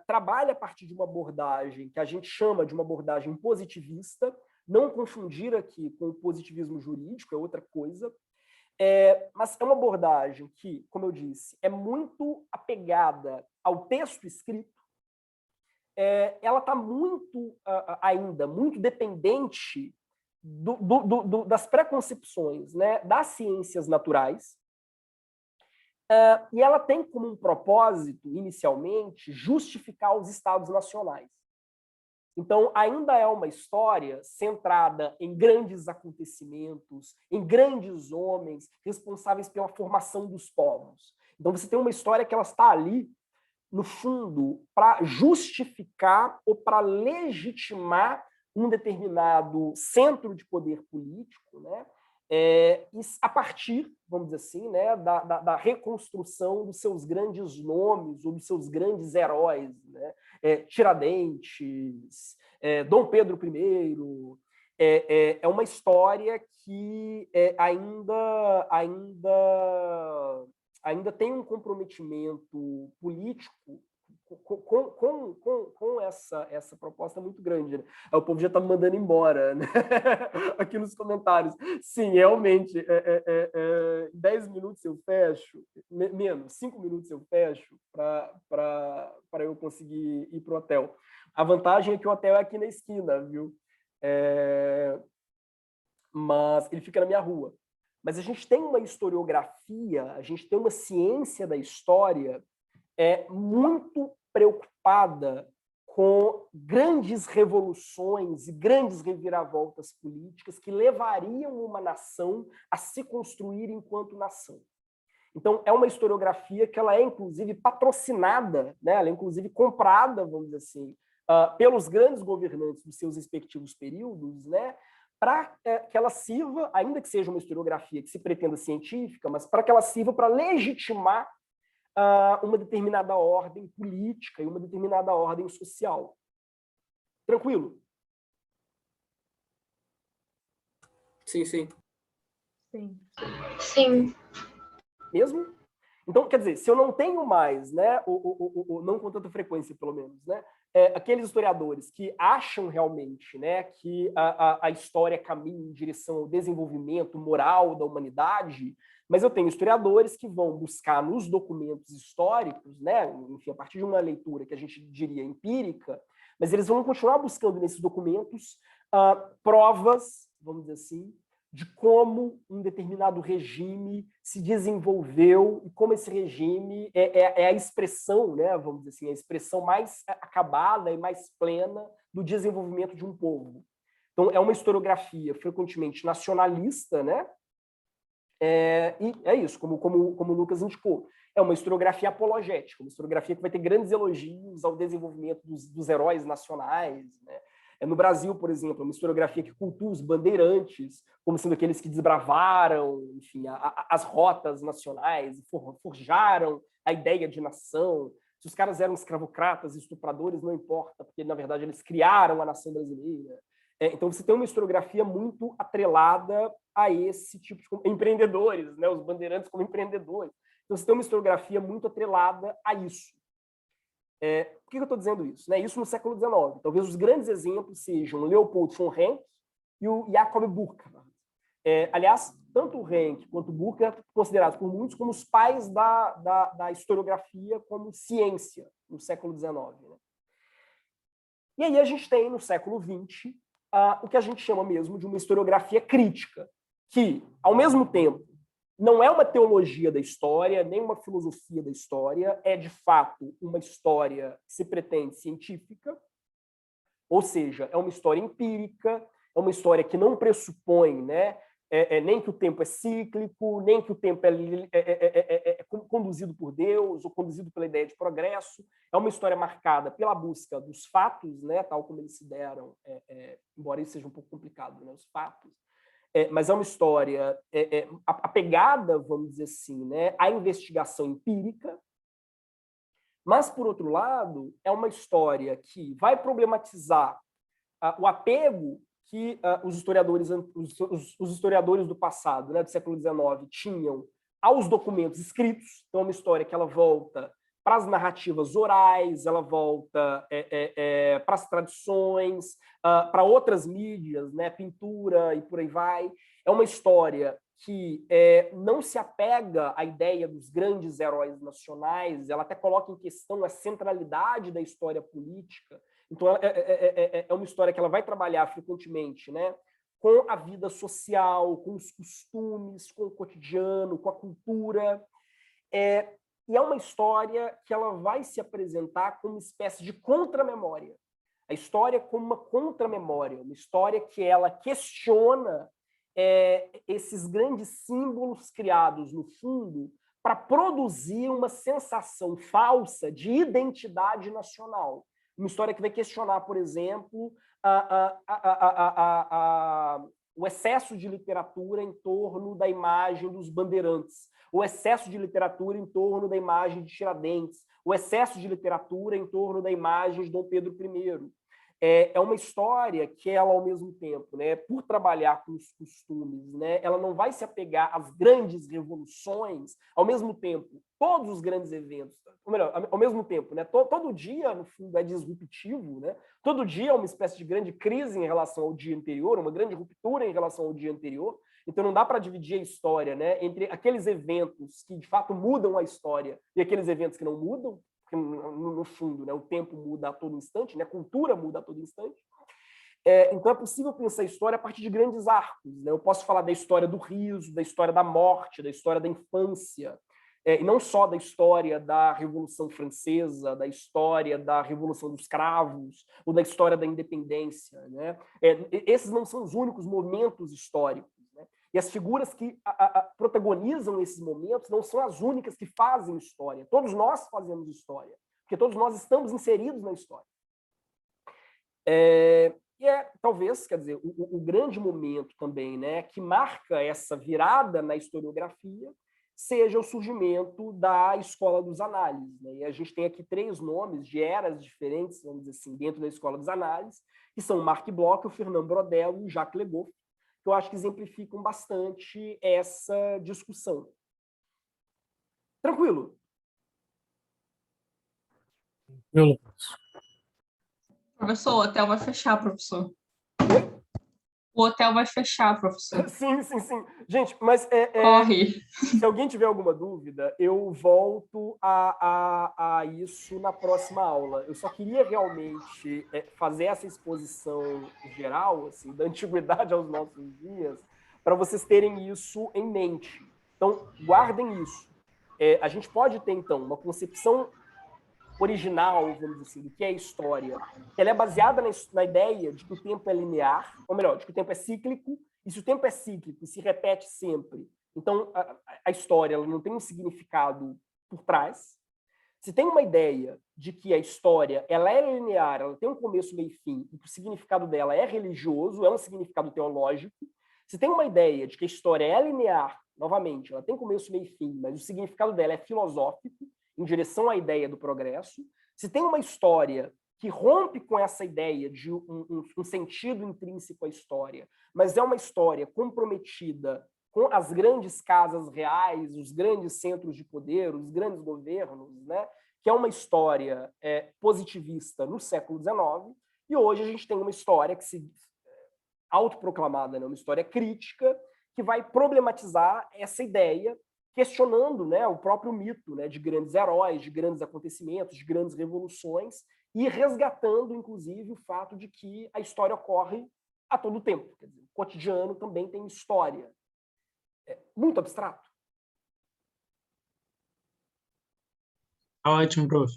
trabalha a partir de uma abordagem que a gente chama de uma abordagem positivista, não confundir aqui com o positivismo jurídico, é outra coisa, mas é uma abordagem que, como eu disse, é muito apegada ao texto escrito. Ela está ainda muito dependente das preconcepções, né, das ciências naturais, e ela tem como um propósito, inicialmente, justificar os estados nacionais. Então, ainda é uma história centrada em grandes acontecimentos, em grandes homens responsáveis pela formação dos povos. Então, você tem uma história que ela está ali, no fundo, para justificar ou para legitimar um determinado centro de poder político, né? A partir, vamos dizer assim, né, da reconstrução dos seus grandes nomes ou dos seus grandes heróis, né? Tiradentes, Dom Pedro I. É uma história que ainda tem um comprometimento político com essa proposta muito grande, né? O povo já está me mandando embora, né? Aqui nos comentários. Sim, realmente, 10 minutos eu fecho, menos, 5 minutos eu fecho para eu conseguir ir para o hotel. A vantagem é que o hotel é aqui na esquina, viu? Mas ele fica na minha rua. Mas a gente tem uma historiografia, a gente tem uma ciência da história muito preocupada com grandes revoluções e grandes reviravoltas políticas que levariam uma nação a se construir enquanto nação. Então, é uma historiografia que ela é, inclusive, patrocinada, né? Ela é, inclusive, comprada, vamos dizer assim, pelos grandes governantes dos seus respectivos períodos, né? Para que ela sirva, ainda que seja uma historiografia que se pretenda científica, mas para que ela sirva para legitimar uma determinada ordem política e uma determinada ordem social. Tranquilo? Sim. Sim. Mesmo? Então, quer dizer, se eu não tenho mais, né, não com tanta frequência, pelo menos, né, aqueles historiadores que acham realmente, né, que a história caminha em direção ao desenvolvimento moral da humanidade, mas eu tenho historiadores que vão buscar nos documentos históricos, né, enfim, a partir de uma leitura que a gente diria empírica, mas eles vão continuar buscando nesses documentos provas, vamos dizer assim, de como um determinado regime se desenvolveu e como esse regime é a expressão, né, vamos dizer assim, a expressão mais acabada e mais plena do desenvolvimento de um povo. Então, é uma historiografia frequentemente nacionalista, né? E é isso, como o Lucas indicou. É uma historiografia apologética, uma historiografia que vai ter grandes elogios ao desenvolvimento dos heróis nacionais, né? No Brasil, por exemplo, uma historiografia que cultua os bandeirantes como sendo aqueles que desbravaram, enfim, as rotas nacionais, forjaram a ideia de nação. Se os caras eram escravocratas, estupradores, não importa, porque, na verdade, eles criaram a nação brasileira. Então, você tem uma historiografia muito atrelada a esse tipo de empreendedores, né? Os bandeirantes como empreendedores. Então, você tem uma historiografia muito atrelada a isso. Por que eu estou dizendo isso? Né? Isso no século XIX. Talvez os grandes exemplos sejam Leopold von Ranke e o Jakob Burckhardt. Aliás, tanto o Ranke quanto o Burckhardt considerados por muitos como os pais da historiografia como ciência no século XIX. Né? E aí a gente tem, no século XX, o que a gente chama mesmo de uma historiografia crítica, que, ao mesmo tempo, não é uma teologia da história, nem uma filosofia da história, é, de fato, uma história que se pretende científica, ou seja, é uma história empírica, é uma história que não pressupõe, né, nem que o tempo é cíclico, nem que o tempo é conduzido por Deus ou conduzido pela ideia de progresso. É uma história marcada pela busca dos fatos, né, tal como eles se deram, embora isso seja um pouco complicado, né, os fatos. Mas é uma história apegada, vamos dizer assim, né, à investigação empírica, mas, por outro lado, é uma história que vai problematizar o apego que os historiadores do passado, né, do século XIX, tinham aos documentos escritos. Então, é uma história que ela volta para as narrativas orais, ela volta para as tradições, para outras mídias, né, pintura e por aí vai. É uma história que não se apega à ideia dos grandes heróis nacionais, ela até coloca em questão a centralidade da história política. Então, é uma história que ela vai trabalhar frequentemente, né, com a vida social, com os costumes, com o cotidiano, com a cultura. E é uma história que ela vai se apresentar como uma espécie de contramemória. A história como uma contramemória, uma história que ela questiona esses grandes símbolos criados, no fundo, para produzir uma sensação falsa de identidade nacional. Uma história que vai questionar, por exemplo, o excesso de literatura em torno da imagem dos bandeirantes, o excesso de literatura em torno da imagem de Tiradentes, o excesso de literatura em torno da imagem de Dom Pedro I. É uma história que ela, ao mesmo tempo, né, por trabalhar com os costumes, né, ela não vai se apegar às grandes revoluções, ao mesmo tempo, todos os grandes eventos, ou melhor, ao mesmo tempo, né, todo dia, no fundo, é disruptivo, né, todo dia é uma espécie de grande crise em relação ao dia anterior, uma grande ruptura em relação ao dia anterior. Então, não dá para dividir a história, né, entre aqueles eventos que, de fato, mudam a história e aqueles eventos que não mudam, porque, no fundo, né, o tempo muda a todo instante, né, a cultura muda a todo instante. Então, é possível pensar a história a partir de grandes arcos. Né? Eu posso falar da história do riso, da história da morte, da história da infância, e não só da história da Revolução Francesa, da história da Revolução dos Cravos, ou da história da independência. Né? Esses não são os únicos momentos históricos. Né? E as figuras que protagonizam esses momentos não são as únicas que fazem história. Todos nós fazemos história, porque todos nós estamos inseridos na história. Talvez, quer dizer, o grande momento também, né, que marca essa virada na historiografia seja o surgimento da Escola dos Análises. Né? E a gente tem aqui 3 nomes de eras diferentes, vamos dizer assim, dentro da Escola dos Análises, que são o Marc Bloch, o Fernand Braudel e o Jacques Le Goff, que eu acho que exemplificam bastante essa discussão. Tranquilo? Tranquilo. Professor, o hotel vai fechar, professor. O hotel vai fechar, professor. Sim. Gente, mas corre. Se alguém tiver alguma dúvida, eu volto a isso na próxima aula. Eu só queria realmente fazer essa exposição geral, assim, da antiguidade aos nossos dias, para vocês terem isso em mente. Então, guardem isso. A gente pode ter, então, uma concepção original, vamos dizer assim, do que é a história. Ela é baseada na ideia de que o tempo é linear, ou melhor, de que o tempo é cíclico, e se o tempo é cíclico e se repete sempre, então a história ela não tem um significado por trás. Se tem uma ideia de que a história ela é linear, ela tem um começo, meio e fim, e que o significado dela é religioso, é um significado teológico. Se tem uma ideia de que a história é linear, novamente, ela tem começo, meio e fim, mas o significado dela é filosófico, em direção à ideia do progresso. Se tem uma história que rompe com essa ideia de um sentido intrínseco à história, mas é uma história comprometida com as grandes casas reais, os grandes centros de poder, os grandes governos, né, que é uma história positivista no século XIX, e hoje a gente tem uma história que se autoproclamada, né, uma história crítica, que vai problematizar essa ideia, questionando, né, o próprio mito, né, de grandes heróis, de grandes acontecimentos, de grandes revoluções, e resgatando, inclusive, o fato de que a história ocorre a todo tempo. Quer dizer, o cotidiano também tem história. É muito abstrato. Ótimo, prof.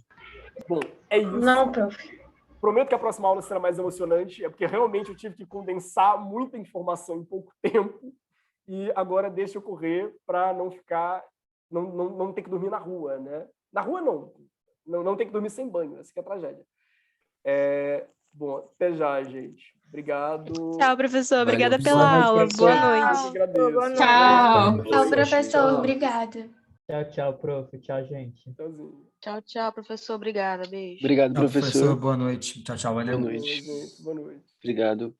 Bom, é isso. Não, prof. Prometo que a próxima aula será mais emocionante, porque realmente eu tive que condensar muita informação em pouco tempo, e agora deixa eu correr para não ficar, não ter que dormir na rua, né? Na rua não ter que dormir sem banho, essa que é a tragédia. Bom, até já, gente. Obrigado. Tchau, professor. Obrigada Valeu. pela aula. Boa Eu noite. agradeço. Tchau. Tchau, professor. Obrigada. Tchau, prof. Tchau, gente. Tchauzinho. Tchau, professor. Obrigada. Beijo. Obrigado, Tchau, professor. Boa noite. Tchau, valeu. Boa noite. Boa noite. Obrigado.